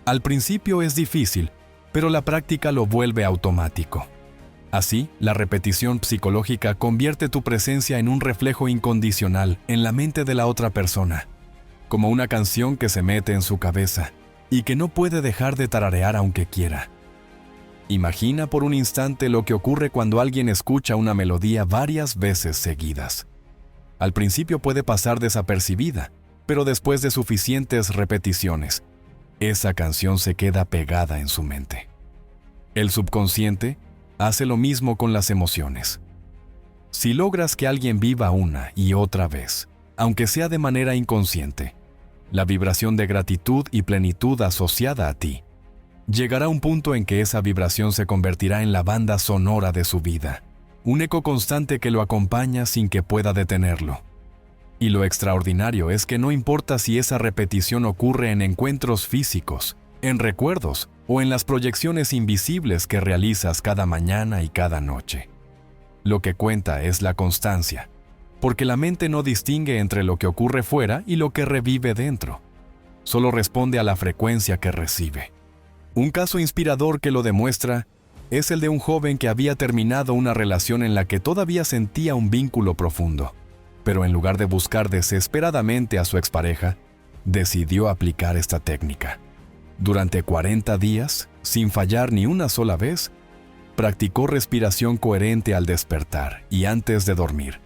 Al principio es difícil, pero la práctica lo vuelve automático. Así, la repetición psicológica convierte tu presencia en un reflejo incondicional en la mente de la otra persona, como una canción que se mete en su cabeza y que no puede dejar de tararear aunque quiera. Imagina por un instante lo que ocurre cuando alguien escucha una melodía varias veces seguidas. Al principio puede pasar desapercibida, pero después de suficientes repeticiones, esa canción se queda pegada en su mente. El subconsciente hace lo mismo con las emociones. Si logras que alguien viva una y otra vez, aunque sea de manera inconsciente, la vibración de gratitud y plenitud asociada a ti, llegará un punto en que esa vibración se convertirá en la banda sonora de su vida, un eco constante que lo acompaña sin que pueda detenerlo. Y lo extraordinario es que no importa si esa repetición ocurre en encuentros físicos, en recuerdos o en las proyecciones invisibles que realizas cada mañana y cada noche. Lo que cuenta es la constancia, porque la mente no distingue entre lo que ocurre fuera y lo que revive dentro. Solo responde a la frecuencia que recibe. Un caso inspirador que lo demuestra es el de un joven que había terminado una relación en la que todavía sentía un vínculo profundo, pero en lugar de buscar desesperadamente a su expareja, decidió aplicar esta técnica. Durante 40 días, sin fallar ni una sola vez, practicó respiración coherente al despertar y antes de dormir,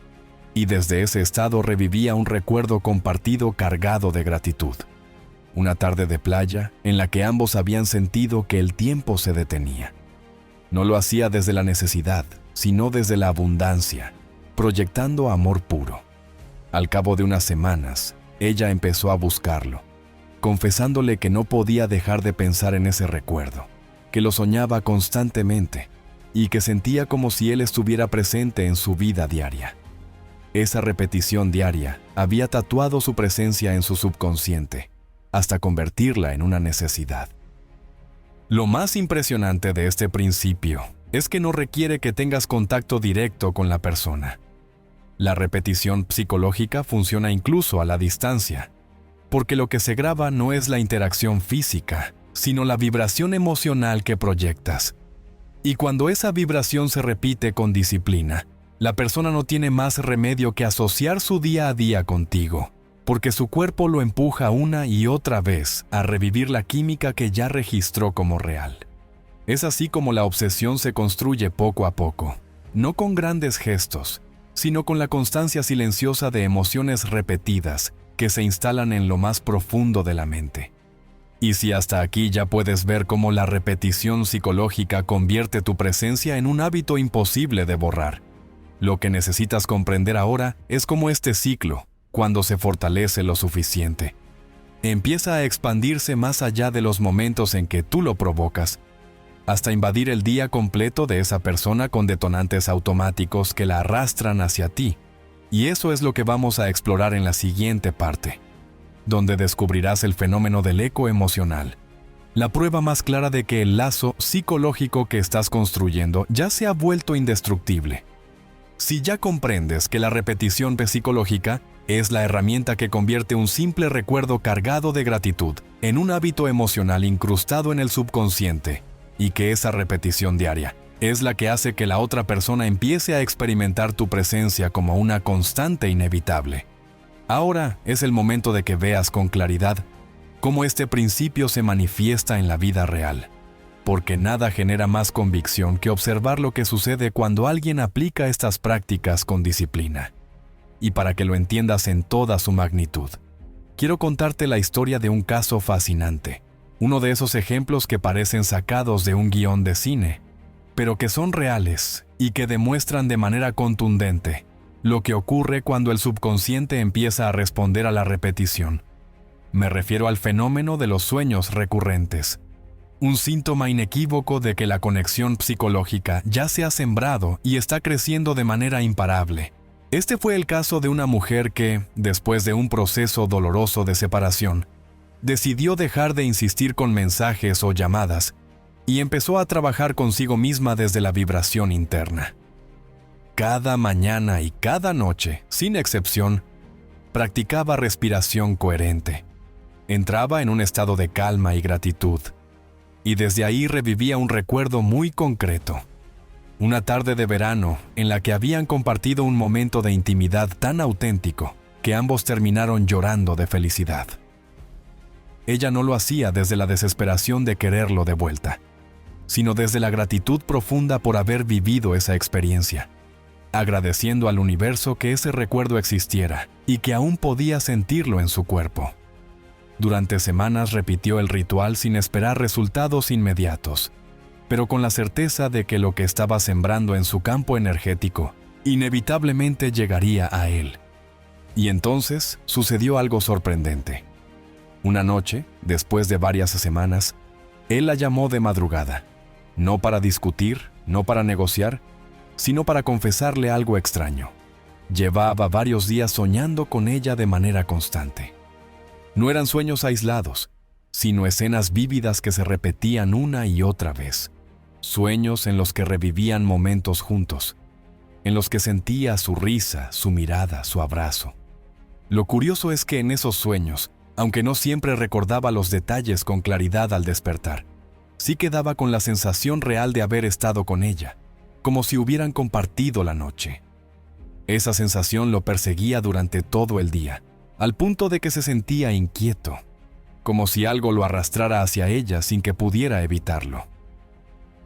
y desde ese estado revivía un recuerdo compartido cargado de gratitud. Una tarde de playa en la que ambos habían sentido que el tiempo se detenía. No lo hacía desde la necesidad, sino desde la abundancia, proyectando amor puro. Al cabo de unas semanas, ella empezó a buscarlo, confesándole que no podía dejar de pensar en ese recuerdo, que lo soñaba constantemente y que sentía como si él estuviera presente en su vida diaria. Esa repetición diaria había tatuado su presencia en su subconsciente, hasta convertirla en una necesidad. Lo más impresionante de este principio es que no requiere que tengas contacto directo con la persona. La repetición psicológica funciona incluso a la distancia, porque lo que se graba no es la interacción física, sino la vibración emocional que proyectas. Y cuando esa vibración se repite con disciplina, la persona no tiene más remedio que asociar su día a día contigo, porque su cuerpo lo empuja una y otra vez a revivir la química que ya registró como real. Es así como la obsesión se construye poco a poco, no con grandes gestos, sino con la constancia silenciosa de emociones repetidas que se instalan en lo más profundo de la mente. Y si hasta aquí ya puedes ver cómo la repetición psicológica convierte tu presencia en un hábito imposible de borrar, lo que necesitas comprender ahora es cómo este ciclo, cuando se fortalece lo suficiente, empieza a expandirse más allá de los momentos en que tú lo provocas, hasta invadir el día completo de esa persona con detonantes automáticos que la arrastran hacia ti. Y eso es lo que vamos a explorar en la siguiente parte, donde descubrirás el fenómeno del eco emocional, la prueba más clara de que el lazo psicológico que estás construyendo ya se ha vuelto indestructible. Si ya comprendes que la repetición psicológica es la herramienta que convierte un simple recuerdo cargado de gratitud en un hábito emocional incrustado en el subconsciente, y que esa repetición diaria es la que hace que la otra persona empiece a experimentar tu presencia como una constante inevitable. Ahora es el momento de que veas con claridad cómo este principio se manifiesta en la vida real, porque nada genera más convicción que observar lo que sucede cuando alguien aplica estas prácticas con disciplina. Y para que lo entiendas en toda su magnitud, quiero contarte la historia de un caso fascinante, uno de esos ejemplos que parecen sacados de un guión de cine, pero que son reales y que demuestran de manera contundente lo que ocurre cuando el subconsciente empieza a responder a la repetición. Me refiero al fenómeno de los sueños recurrentes, un síntoma inequívoco de que la conexión psicológica ya se ha sembrado y está creciendo de manera imparable. Este fue el caso de una mujer que, después de un proceso doloroso de separación, decidió dejar de insistir con mensajes o llamadas y empezó a trabajar consigo misma desde la vibración interna. Cada mañana y cada noche, sin excepción, practicaba respiración coherente. Entraba en un estado de calma y gratitud, y desde ahí revivía un recuerdo muy concreto. Una tarde de verano en la que habían compartido un momento de intimidad tan auténtico que ambos terminaron llorando de felicidad. Ella no lo hacía desde la desesperación de quererlo de vuelta, sino desde la gratitud profunda por haber vivido esa experiencia, agradeciendo al universo que ese recuerdo existiera y que aún podía sentirlo en su cuerpo. Durante semanas repitió el ritual sin esperar resultados inmediatos, pero con la certeza de que lo que estaba sembrando en su campo energético inevitablemente llegaría a él. Y entonces sucedió algo sorprendente. Una noche, después de varias semanas, él la llamó de madrugada, no para discutir, no para negociar, sino para confesarle algo extraño. Llevaba varios días soñando con ella de manera constante. No eran sueños aislados, sino escenas vívidas que se repetían una y otra vez. Sueños en los que revivían momentos juntos. en los que sentía su risa, su mirada, su abrazo. Lo curioso es que en esos sueños, aunque no siempre recordaba los detalles con claridad al despertar, sí quedaba con la sensación real de haber estado con ella, como si hubieran compartido la noche. Esa sensación lo perseguía durante todo el día, al punto de que se sentía inquieto, como si algo lo arrastrara hacia ella sin que pudiera evitarlo.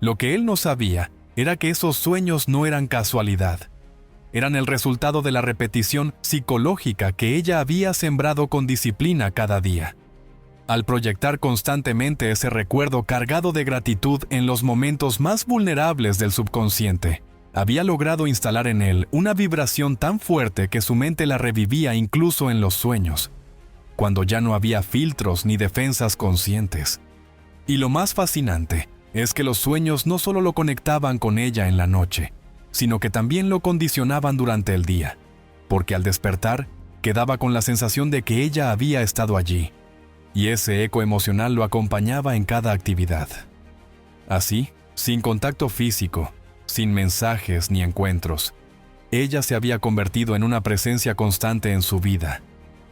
Lo que él no sabía era que esos sueños no eran casualidad. Eran el resultado de la repetición psicológica que ella había sembrado con disciplina cada día. Al proyectar constantemente ese recuerdo cargado de gratitud en los momentos más vulnerables del subconsciente, había logrado instalar en él una vibración tan fuerte que su mente la revivía incluso en los sueños, cuando ya no había filtros ni defensas conscientes. Y lo más fascinante es que los sueños no solo lo conectaban con ella en la noche, sino que también lo condicionaban durante el día, porque al despertar quedaba con la sensación de que ella había estado allí, y ese eco emocional lo acompañaba en cada actividad. Así, sin contacto físico, sin mensajes ni encuentros, ella se había convertido en una presencia constante en su vida,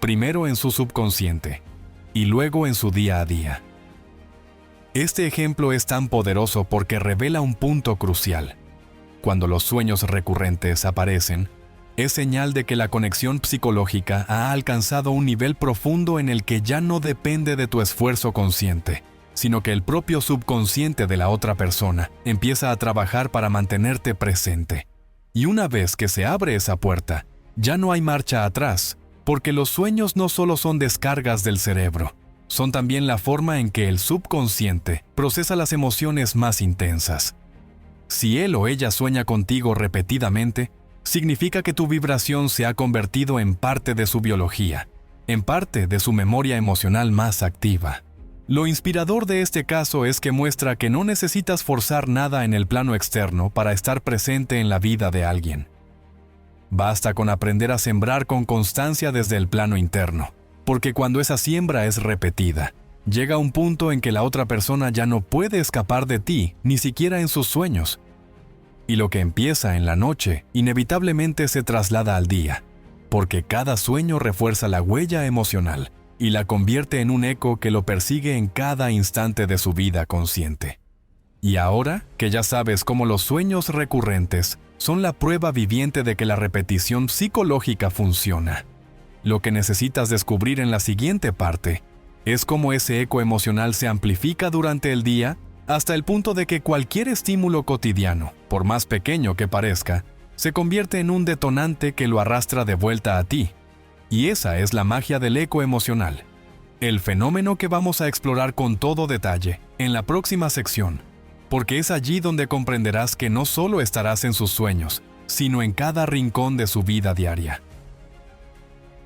primero en su subconsciente y luego en su día a día. Este ejemplo es tan poderoso porque revela un punto crucial. Cuando los sueños recurrentes aparecen, es señal de que la conexión psicológica ha alcanzado un nivel profundo en el que ya no depende de tu esfuerzo consciente, sino que el propio subconsciente de la otra persona empieza a trabajar para mantenerte presente. Y una vez que se abre esa puerta, ya no hay marcha atrás, porque los sueños no solo son descargas del cerebro, son también la forma en que el subconsciente procesa las emociones más intensas. Si él o ella sueña contigo repetidamente, significa que tu vibración se ha convertido en parte de su biología, en parte de su memoria emocional más activa. Lo inspirador de este caso es que muestra que no necesitas forzar nada en el plano externo para estar presente en la vida de alguien. Basta con aprender a sembrar con constancia desde el plano interno, porque cuando esa siembra es repetida, llega un punto en que la otra persona ya no puede escapar de ti, ni siquiera en sus sueños. Y lo que empieza en la noche inevitablemente se traslada al día, porque cada sueño refuerza la huella emocional y la convierte en un eco que lo persigue en cada instante de su vida consciente. Y ahora que ya sabes cómo los sueños recurrentes son la prueba viviente de que la repetición psicológica funciona, lo que necesitas descubrir en la siguiente parte es cómo ese eco emocional se amplifica durante el día hasta el punto de que cualquier estímulo cotidiano, por más pequeño que parezca, se convierte en un detonante que lo arrastra de vuelta a ti. Y esa es la magia del eco emocional, el fenómeno que vamos a explorar con todo detalle en la próxima sección, porque es allí donde comprenderás que no solo estarás en sus sueños, sino en cada rincón de su vida diaria.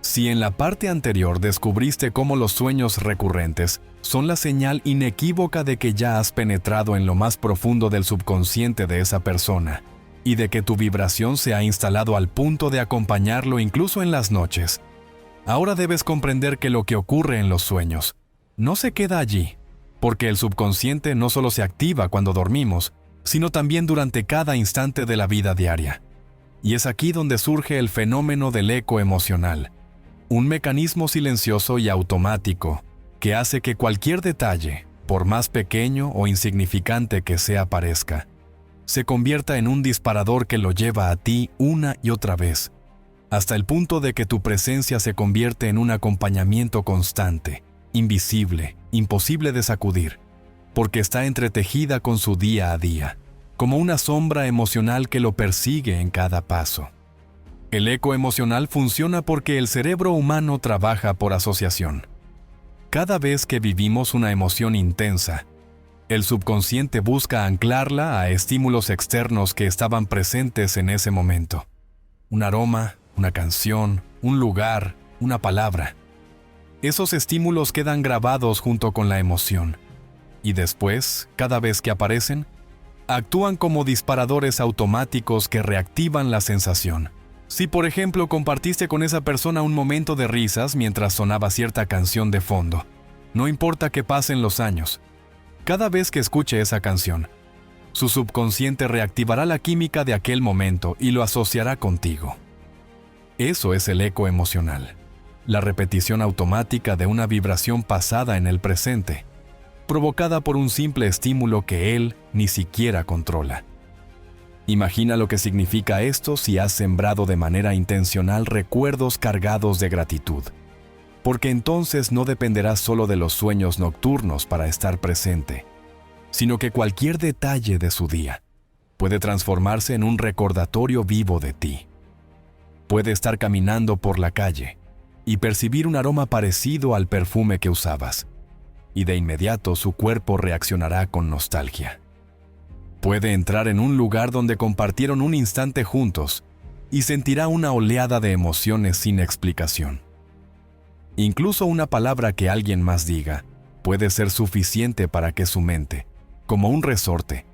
Si en la parte anterior descubriste cómo los sueños recurrentes son la señal inequívoca de que ya has penetrado en lo más profundo del subconsciente de esa persona y de que tu vibración se ha instalado al punto de acompañarlo incluso en las noches, ahora debes comprender que lo que ocurre en los sueños no se queda allí, porque el subconsciente no solo se activa cuando dormimos, sino también durante cada instante de la vida diaria. Y es aquí donde surge el fenómeno del eco emocional, un mecanismo silencioso y automático que hace que cualquier detalle, por más pequeño o insignificante que sea parezca, se convierta en un disparador que lo lleva a ti una y otra vez, hasta el punto de que tu presencia se convierte en un acompañamiento constante, invisible, imposible de sacudir, porque está entretejida con su día a día, como una sombra emocional que lo persigue en cada paso. El eco emocional funciona porque el cerebro humano trabaja por asociación. Cada vez que vivimos una emoción intensa, el subconsciente busca anclarla a estímulos externos que estaban presentes en ese momento. Un aroma, una canción, un lugar, una palabra. Esos estímulos quedan grabados junto con la emoción, y después, cada vez que aparecen, actúan como disparadores automáticos que reactivan la sensación. Si, por ejemplo, compartiste con esa persona un momento de risas mientras sonaba cierta canción de fondo, no importa que pasen los años, cada vez que escuche esa canción, Su subconsciente reactivará la química de aquel momento y lo asociará contigo. Eso es el eco emocional, la repetición automática de una vibración pasada en el presente, provocada por un simple estímulo que él ni siquiera controla. Imagina lo que significa esto si has sembrado de manera intencional recuerdos cargados de gratitud, porque entonces no dependerás solo de los sueños nocturnos para estar presente, sino que cualquier detalle de su día puede transformarse en un recordatorio vivo de ti. Puede estar caminando por la calle y percibir un aroma parecido al perfume que usabas, y de inmediato su cuerpo reaccionará con nostalgia. Puede entrar en un lugar donde compartieron un instante juntos y sentirá una oleada de emociones sin explicación. Incluso una palabra que alguien más diga puede ser suficiente para que su mente, como un resorte,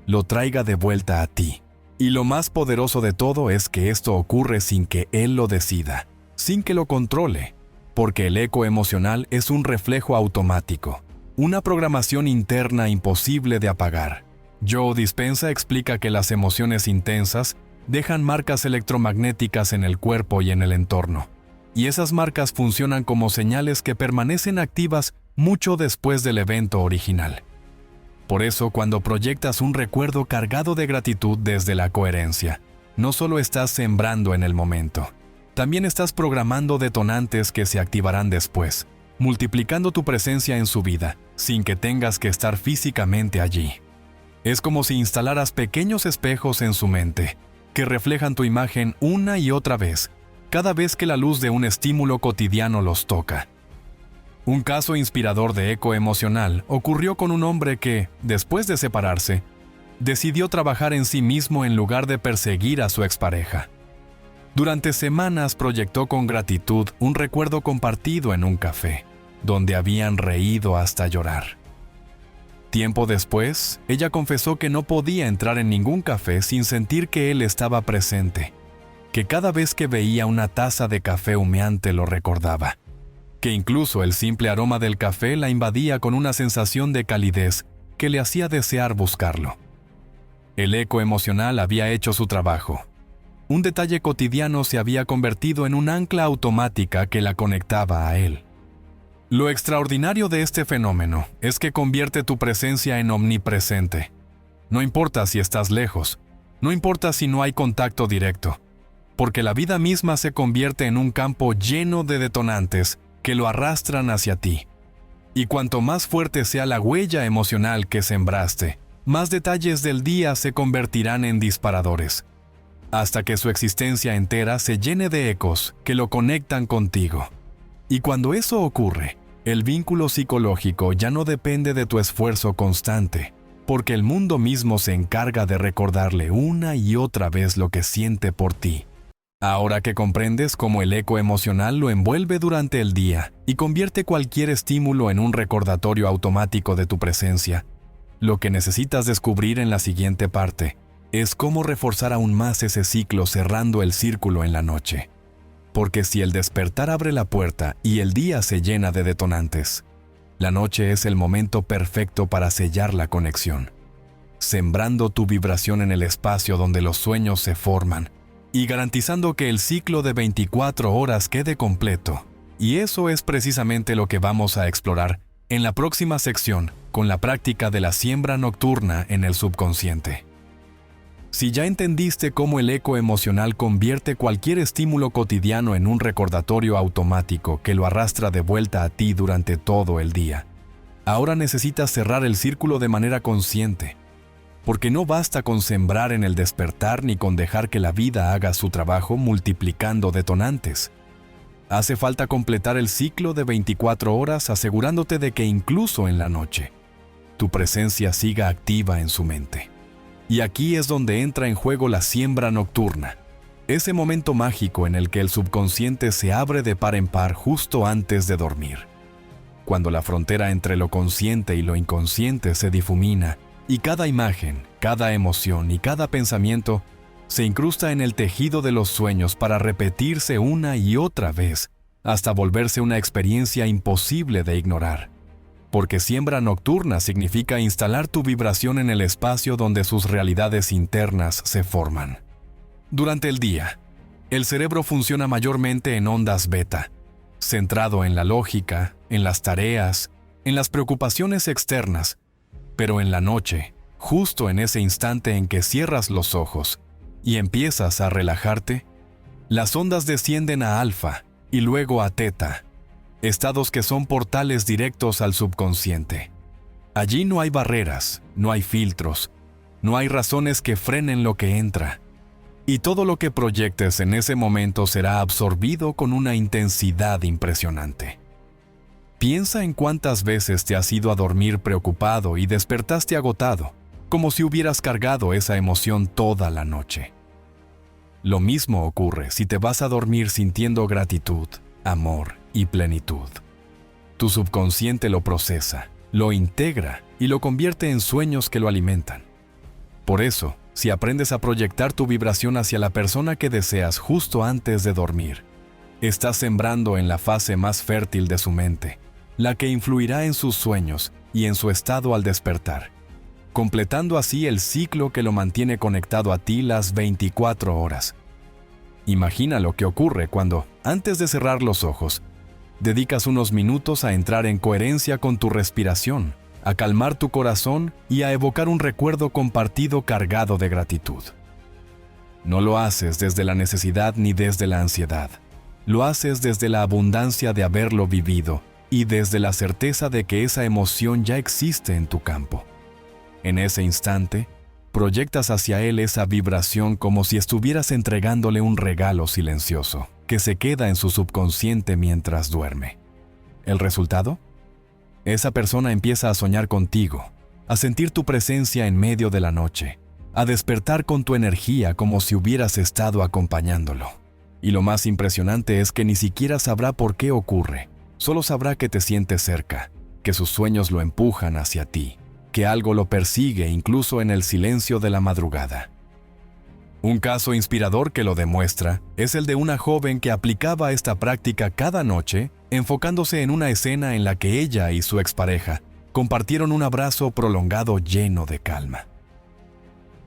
lo traiga de vuelta a ti. Y lo más poderoso de todo es que esto ocurre sin que él lo decida, sin que lo controle, porque el eco emocional es un reflejo automático, una programación interna imposible de apagar. Joe Dispenza explica que las emociones intensas dejan marcas electromagnéticas en el cuerpo y en el entorno, y esas marcas funcionan como señales que permanecen activas mucho después del evento original. Por eso, cuando proyectas un recuerdo cargado de gratitud desde la coherencia, no solo estás sembrando en el momento, también estás programando detonantes que se activarán después, multiplicando tu presencia en su vida, sin que tengas que estar físicamente allí. Es como si instalaras pequeños espejos en su mente, que reflejan tu imagen una y otra vez, cada vez que la luz de un estímulo cotidiano los toca. Un caso inspirador de eco emocional ocurrió con un hombre que, después de separarse, decidió trabajar en sí mismo en lugar de perseguir a su expareja. Durante semanas proyectó con gratitud un recuerdo compartido en un café, donde habían reído hasta llorar. Tiempo después, ella confesó que no podía entrar en ningún café sin sentir que él estaba presente, que cada vez que veía una taza de café humeante lo recordaba, que incluso el simple aroma del café la invadía con una sensación de calidez que le hacía desear buscarlo. El eco emocional había hecho su trabajo. Un detalle cotidiano se había convertido en un ancla automática que la conectaba a él. Lo extraordinario de este fenómeno es que convierte tu presencia en omnipresente. No importa si estás lejos, no importa si no hay contacto directo, porque la vida misma se convierte en un campo lleno de detonantes que lo arrastran hacia ti. Y cuanto más fuerte sea la huella emocional que sembraste, más detalles del día se convertirán en disparadores, hasta que su existencia entera se llene de ecos que lo conectan contigo. Y cuando eso ocurre, el vínculo psicológico ya no depende de tu esfuerzo constante, porque el mundo mismo se encarga de recordarle una y otra vez lo que siente por ti. Ahora que comprendes cómo el eco emocional lo envuelve durante el día y convierte cualquier estímulo en un recordatorio automático de tu presencia, lo que necesitas descubrir en la siguiente parte es cómo reforzar aún más ese ciclo cerrando el círculo en la noche. Porque si el despertar abre la puerta y el día se llena de detonantes, la noche es el momento perfecto para sellar la conexión, sembrando tu vibración en el espacio donde los sueños se forman y garantizando que el ciclo de 24 horas quede completo. Y eso es precisamente lo que vamos a explorar en la próxima sección con la práctica de la siembra nocturna en el subconsciente. Si ya entendiste cómo el eco emocional convierte cualquier estímulo cotidiano en un recordatorio automático que lo arrastra de vuelta a ti durante todo el día, ahora necesitas cerrar el círculo de manera consciente, porque no basta con sembrar en el despertar ni con dejar que la vida haga su trabajo multiplicando detonantes. Hace falta completar el ciclo de 24 horas asegurándote de que incluso en la noche, tu presencia siga activa en su mente. Y aquí es donde entra en juego la siembra nocturna, ese momento mágico en el que el subconsciente se abre de par en par justo antes de dormir. Cuando la frontera entre lo consciente y lo inconsciente se difumina y cada imagen, cada emoción y cada pensamiento se incrusta en el tejido de los sueños para repetirse una y otra vez hasta volverse una experiencia imposible de ignorar. porque siembra nocturna significa instalar tu vibración en el espacio donde sus realidades internas se forman. Durante el día, el cerebro funciona mayormente en ondas beta, centrado en la lógica, en las tareas, en las preocupaciones externas, pero en la noche, justo en ese instante en que cierras los ojos y empiezas a relajarte, las ondas descienden a alfa y luego a teta, estados que son portales directos al subconsciente. Allí no hay barreras, no hay filtros, no hay razones que frenen lo que entra, y todo lo que proyectes en ese momento será absorbido con una intensidad impresionante. Piensa en cuántas veces te has ido a dormir preocupado y despertaste agotado, como si hubieras cargado esa emoción toda la noche. Lo mismo ocurre si te vas a dormir sintiendo gratitud, amor y plenitud. Tu subconsciente lo procesa, lo integra y lo convierte en sueños que lo alimentan. Por eso, si aprendes a proyectar tu vibración hacia la persona que deseas justo antes de dormir, estás sembrando en la fase más fértil de su mente, la que influirá en sus sueños y en su estado al despertar, completando así el ciclo que lo mantiene conectado a ti las 24 horas. Imagina lo que ocurre cuando, antes de cerrar los ojos, dedicas unos minutos a entrar en coherencia con tu respiración, a calmar tu corazón y a evocar un recuerdo compartido cargado de gratitud. No lo haces desde la necesidad ni desde la ansiedad. Lo haces desde la abundancia de haberlo vivido y desde la certeza de que esa emoción ya existe en tu campo. En ese instante, proyectas hacia él esa vibración como si estuvieras entregándole un regalo silencioso que se queda en su subconsciente mientras duerme. ¿El resultado? Esa persona empieza a soñar contigo, a sentir tu presencia en medio de la noche, a despertar con tu energía como si hubieras estado acompañándolo. Y lo más impresionante es que ni siquiera sabrá por qué ocurre, solo sabrá que te sientes cerca, que sus sueños lo empujan hacia ti, que algo lo persigue incluso en el silencio de la madrugada. Un caso inspirador que lo demuestra es el de una joven que aplicaba esta práctica cada noche, enfocándose en una escena en la que ella y su expareja compartieron un abrazo prolongado lleno de calma.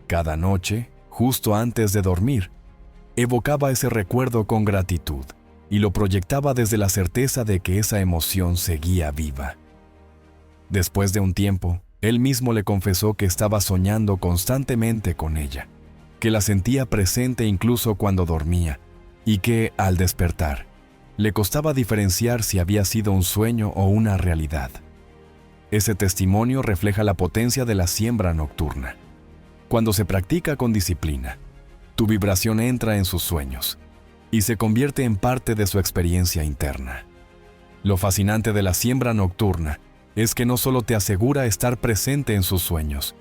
Cada noche, justo antes de dormir, evocaba ese recuerdo con gratitud y lo proyectaba desde la certeza de que esa emoción seguía viva. Después de un tiempo, él mismo le confesó que estaba soñando constantemente con ella, que la sentía presente incluso cuando dormía, y que, al despertar, le costaba diferenciar si había sido un sueño o una realidad. Ese testimonio refleja la potencia de la siembra nocturna. Cuando se practica con disciplina, tu vibración entra en sus sueños y se convierte en parte de su experiencia interna. Lo fascinante de la siembra nocturna es que no solo te asegura estar presente en sus sueños,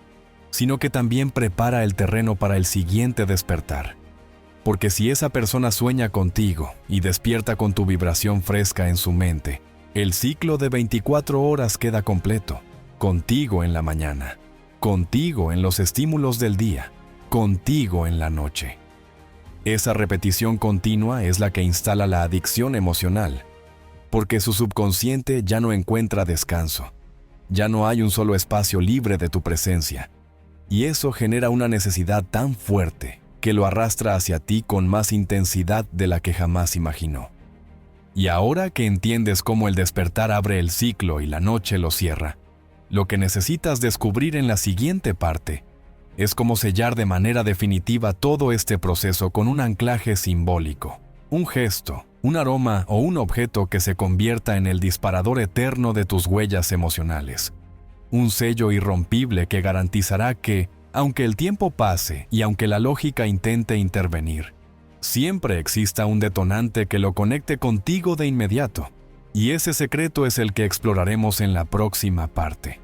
sino que también prepara el terreno para el siguiente despertar. Porque si esa persona sueña contigo y despierta con tu vibración fresca en su mente, el ciclo de 24 horas queda completo, contigo en la mañana, contigo en los estímulos del día, contigo en la noche. Esa repetición continua es la que instala la adicción emocional, porque su subconsciente ya no encuentra descanso, ya no hay un solo espacio libre de tu presencia, y eso genera una necesidad tan fuerte que lo arrastra hacia ti con más intensidad de la que jamás imaginó. Y ahora que entiendes cómo el despertar abre el ciclo y la noche lo cierra, lo que necesitas descubrir en la siguiente parte es cómo sellar de manera definitiva todo este proceso con un anclaje simbólico, un gesto, un aroma o un objeto que se convierta en el disparador eterno de tus huellas emocionales. Un sello irrompible que garantizará que, aunque el tiempo pase y aunque la lógica intente intervenir, siempre exista un detonante que lo conecte contigo de inmediato. Y ese secreto es el que exploraremos en la próxima parte.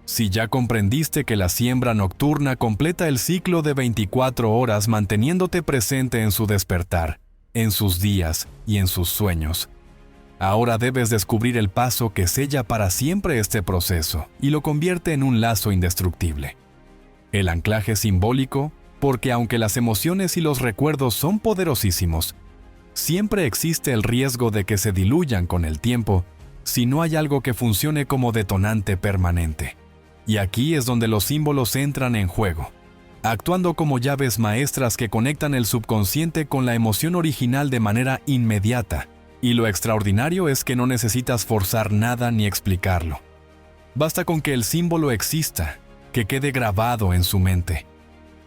Si ya comprendiste que la siembra nocturna completa el ciclo de 24 horas manteniéndote presente en su despertar, en sus días y en sus sueños, ahora debes descubrir el paso que sella para siempre este proceso y lo convierte en un lazo indestructible. El anclaje simbólico, porque aunque las emociones y los recuerdos son poderosísimos, siempre existe el riesgo de que se diluyan con el tiempo si no hay algo que funcione como detonante permanente. Y aquí es donde los símbolos entran en juego, actuando como llaves maestras que conectan el subconsciente con la emoción original de manera inmediata. Y lo extraordinario es que no necesitas forzar nada ni explicarlo. Basta con que el símbolo exista, que quede grabado en su mente.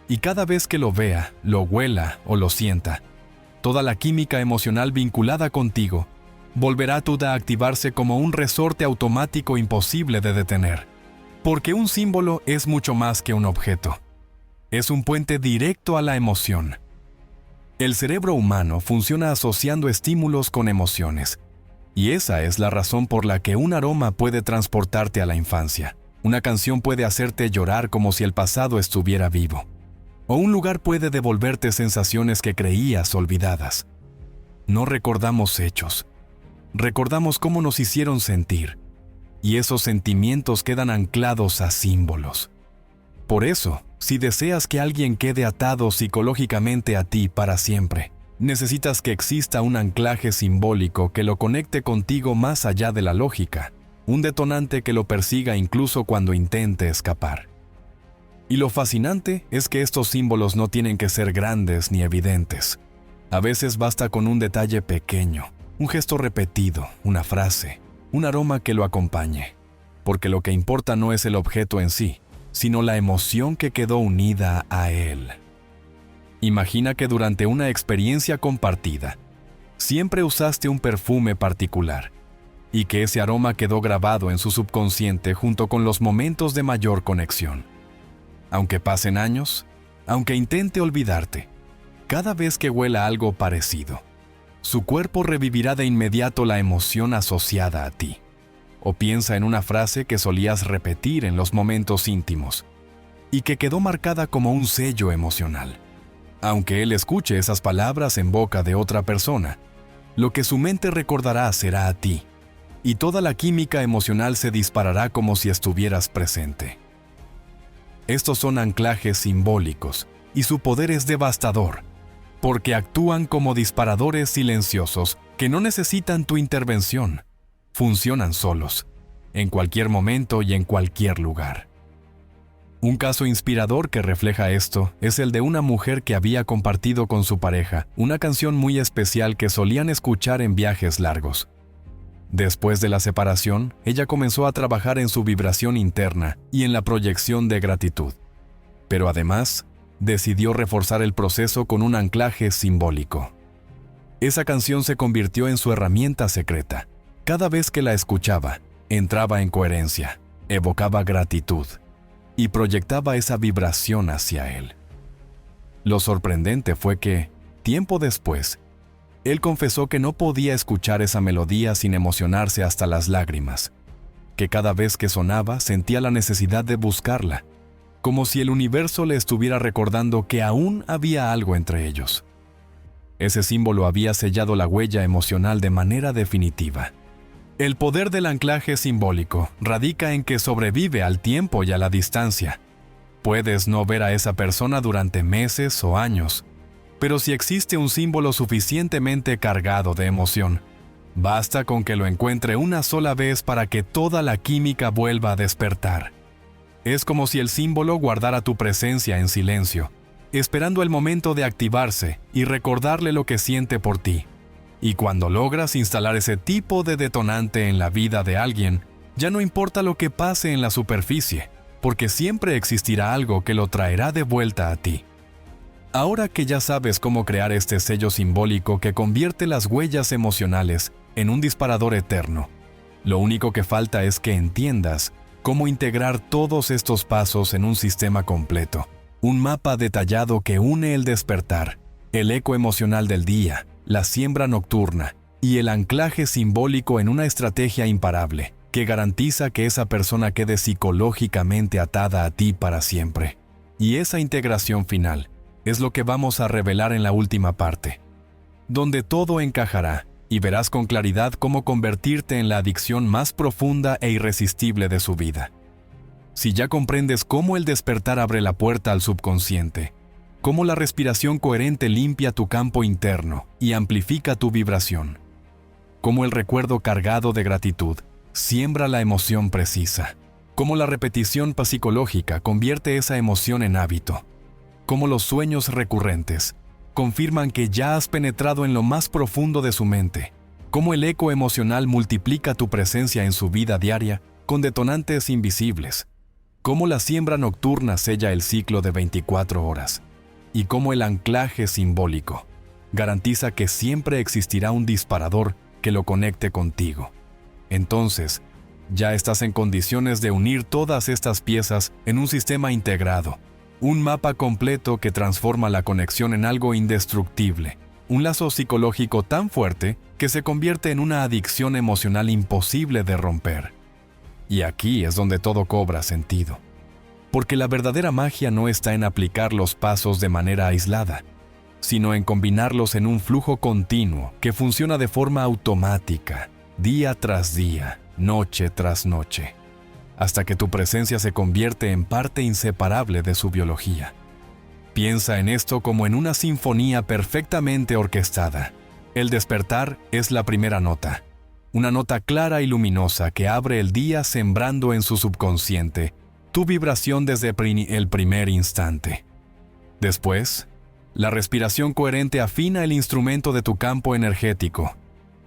Y cada vez que lo vea, lo huela o lo sienta, toda la química emocional vinculada contigo volverá a activarse como un resorte automático imposible de detener. Porque un símbolo es mucho más que un objeto. Es un puente directo a la emoción. El cerebro humano funciona asociando estímulos con emociones. Y esa es la razón por la que un aroma puede transportarte a la infancia. Una canción puede hacerte llorar como si el pasado estuviera vivo. O un lugar puede devolverte sensaciones que creías olvidadas. No recordamos hechos. Recordamos cómo nos hicieron sentir. Y esos sentimientos quedan anclados a símbolos. Por eso, si deseas que alguien quede atado psicológicamente a ti para siempre, necesitas que exista un anclaje simbólico que lo conecte contigo más allá de la lógica, un detonante que lo persiga incluso cuando intente escapar. Y lo fascinante es que estos símbolos no tienen que ser grandes ni evidentes. A veces basta con un detalle pequeño, un gesto repetido, una frase, un aroma que lo acompañe, porque lo que importa no es el objeto en sí, sino la emoción que quedó unida a él. Imagina que durante una experiencia compartida, siempre usaste un perfume particular, y que ese aroma quedó grabado en su subconsciente junto con los momentos de mayor conexión. Aunque pasen años, aunque intente olvidarte, cada vez que huela algo parecido, su cuerpo revivirá de inmediato la emoción asociada a ti. O piensa en una frase que solías repetir en los momentos íntimos y que quedó marcada como un sello emocional. Aunque él escuche esas palabras en boca de otra persona, lo que su mente recordará será a ti, y toda la química emocional se disparará como si estuvieras presente. Estos son anclajes simbólicos, y su poder es devastador, porque actúan como disparadores silenciosos que no necesitan tu intervención. Funcionan solos, en cualquier momento y en cualquier lugar. Un caso inspirador que refleja esto es el de una mujer que había compartido con su pareja una canción muy especial que solían escuchar en viajes largos. Después de la separación, ella comenzó a trabajar en su vibración interna y en la proyección de gratitud. Pero además, decidió reforzar el proceso con un anclaje simbólico. Esa canción se convirtió en su herramienta secreta. Cada vez que la escuchaba, entraba en coherencia, evocaba gratitud y proyectaba esa vibración hacia él. Lo sorprendente fue que, tiempo después, él confesó que no podía escuchar esa melodía sin emocionarse hasta las lágrimas, que cada vez que sonaba sentía la necesidad de buscarla, como si el universo le estuviera recordando que aún había algo entre ellos. Ese símbolo había sellado la huella emocional de manera definitiva. El poder del anclaje simbólico radica en que sobrevive al tiempo y a la distancia. Puedes no ver a esa persona durante meses o años, pero si existe un símbolo suficientemente cargado de emoción, basta con que lo encuentre una sola vez para que toda la química vuelva a despertar. Es como si el símbolo guardara tu presencia en silencio, esperando el momento de activarse y recordarle lo que siente por ti. Y cuando logras instalar ese tipo de detonante en la vida de alguien, ya no importa lo que pase en la superficie, porque siempre existirá algo que lo traerá de vuelta a ti. Ahora que ya sabes cómo crear este sello simbólico que convierte las huellas emocionales en un disparador eterno, lo único que falta es que entiendas cómo integrar todos estos pasos en un sistema completo, un mapa detallado que une el despertar, el eco emocional del día, la siembra nocturna y el anclaje simbólico en una estrategia imparable que garantiza que esa persona quede psicológicamente atada a ti para siempre. Y esa integración final es lo que vamos a revelar en la última parte, donde todo encajará y verás con claridad cómo convertirte en la adicción más profunda e irresistible de su vida. Si ya comprendes cómo el despertar abre la puerta al subconsciente, cómo la respiración coherente limpia tu campo interno y amplifica tu vibración, cómo el recuerdo cargado de gratitud siembra la emoción precisa. Cómo la repetición psicológica convierte esa emoción en hábito. Cómo los sueños recurrentes confirman que ya has penetrado en lo más profundo de su mente. Cómo el eco emocional multiplica tu presencia en su vida diaria con detonantes invisibles. Cómo la siembra nocturna sella el ciclo de 24 horas. Y cómo el anclaje simbólico garantiza que siempre existirá un disparador que lo conecte contigo. Entonces, ya estás en condiciones de unir todas estas piezas en un sistema integrado, un mapa completo que transforma la conexión en algo indestructible, un lazo psicológico tan fuerte que se convierte en una adicción emocional imposible de romper. Y aquí es donde todo cobra sentido. Porque la verdadera magia no está en aplicar los pasos de manera aislada, sino en combinarlos en un flujo continuo que funciona de forma automática, día tras día, noche tras noche, hasta que tu presencia se convierte en parte inseparable de su biología. Piensa en esto como en una sinfonía perfectamente orquestada. El despertar es la primera nota, una nota clara y luminosa que abre el día sembrando en su subconsciente tu vibración desde el primer instante. Después, la respiración coherente afina el instrumento de tu campo energético,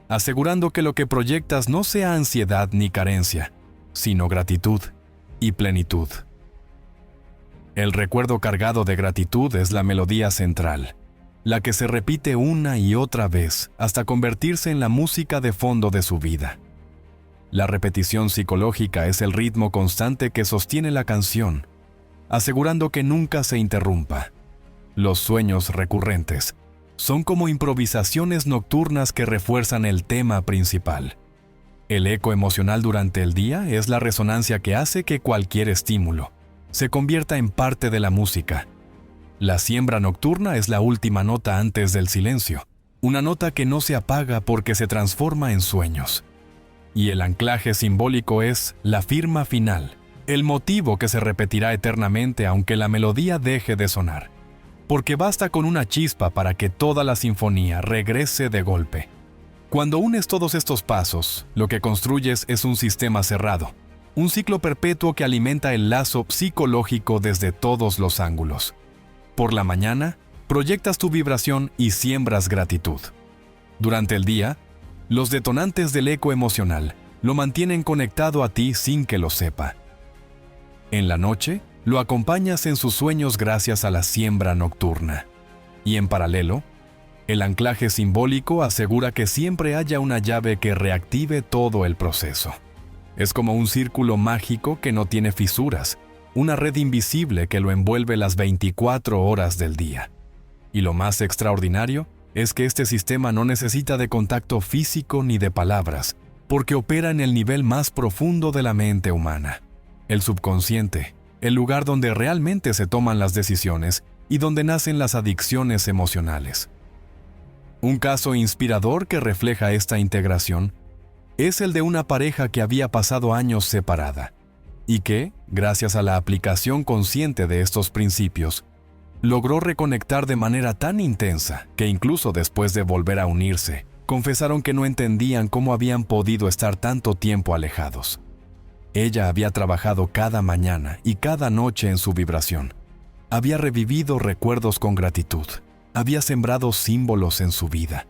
asegurando que lo que proyectas no sea ansiedad ni carencia, sino gratitud y plenitud. El recuerdo cargado de gratitud es la melodía central, la que se repite una y otra vez hasta convertirse en la música de fondo de su vida. La repetición psicológica es el ritmo constante que sostiene la canción, asegurando que nunca se interrumpa. Los sueños recurrentes son como improvisaciones nocturnas que refuerzan el tema principal. El eco emocional durante el día es la resonancia que hace que cualquier estímulo se convierta en parte de la música. La siembra nocturna es la última nota antes del silencio, una nota que no se apaga porque se transforma en sueños. Y el anclaje simbólico es la firma final, el motivo que se repetirá eternamente aunque la melodía deje de sonar. Porque basta con una chispa para que toda la sinfonía regrese de golpe. Cuando unes todos estos pasos, lo que construyes es un sistema cerrado, un ciclo perpetuo que alimenta el lazo psicológico desde todos los ángulos. Por la mañana, proyectas tu vibración y siembras gratitud. Durante el día, los detonantes del eco emocional lo mantienen conectado a ti sin que lo sepa. En la noche, lo acompañas en sus sueños gracias a la siembra nocturna. Y en paralelo, el anclaje simbólico asegura que siempre haya una llave que reactive todo el proceso. Es como un círculo mágico que no tiene fisuras, una red invisible que lo envuelve las 24 horas del día. Y lo más extraordinario es que este sistema no necesita de contacto físico ni de palabras, porque opera en el nivel más profundo de la mente humana, el subconsciente, el lugar donde realmente se toman las decisiones y donde nacen las adicciones emocionales. Un caso inspirador que refleja esta integración es el de una pareja que había pasado años separada y que, gracias a la aplicación consciente de estos principios, logró reconectar de manera tan intensa que incluso después de volver a unirse, confesaron que no entendían cómo habían podido estar tanto tiempo alejados. Ella había trabajado cada mañana y cada noche en su vibración. Había revivido recuerdos con gratitud. Había sembrado símbolos en su vida.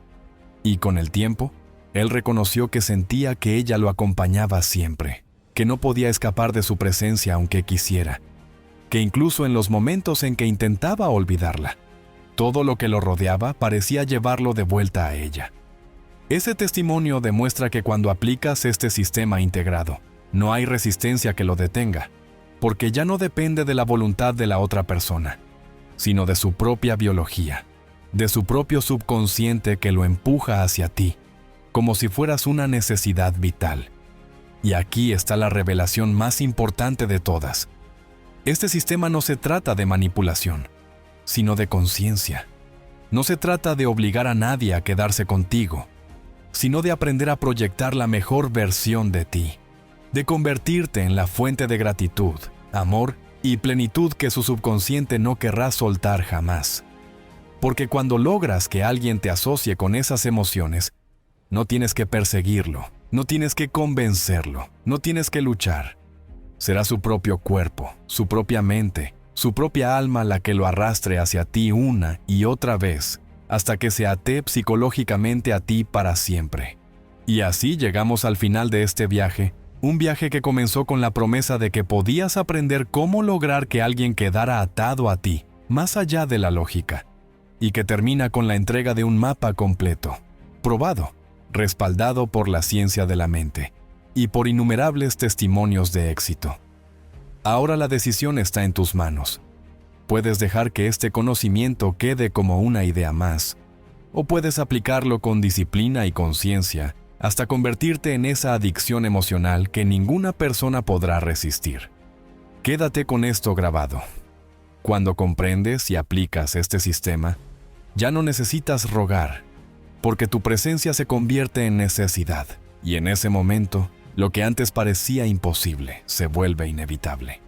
Y con el tiempo, él reconoció que sentía que ella lo acompañaba siempre, que no podía escapar de su presencia aunque quisiera, que incluso en los momentos en que intentaba olvidarla, todo lo que lo rodeaba parecía llevarlo de vuelta a ella. Ese testimonio demuestra que cuando aplicas este sistema integrado, no hay resistencia que lo detenga, porque ya no depende de la voluntad de la otra persona, sino de su propia biología, de su propio subconsciente que lo empuja hacia ti, como si fueras una necesidad vital. Y aquí está la revelación más importante de todas. Este sistema no se trata de manipulación, sino de conciencia. No se trata de obligar a nadie a quedarse contigo, sino de aprender a proyectar la mejor versión de ti, de convertirte en la fuente de gratitud, amor y plenitud que su subconsciente no querrá soltar jamás. Porque cuando logras que alguien te asocie con esas emociones, No tienes que perseguirlo, no tienes que convencerlo, no tienes que luchar. Será su propio cuerpo, su propia mente, su propia alma la que lo arrastre hacia ti una y otra vez, hasta que se atee psicológicamente a ti para siempre. Y así llegamos al final de este viaje, un viaje que comenzó con la promesa de que podías aprender cómo lograr que alguien quedara atado a ti, más allá de la lógica, y que termina con la entrega de un mapa completo, probado, respaldado por la ciencia de la mente y por innumerables testimonios de éxito. Ahora la decisión está en tus manos. Puedes dejar que este conocimiento quede como una idea más, o puedes aplicarlo con disciplina y conciencia hasta convertirte en esa adicción emocional que ninguna persona podrá resistir. Quédate con esto grabado. Cuando comprendes y aplicas este sistema, ya no necesitas rogar, porque tu presencia se convierte en necesidad, y en ese momento, lo que antes parecía imposible se vuelve inevitable.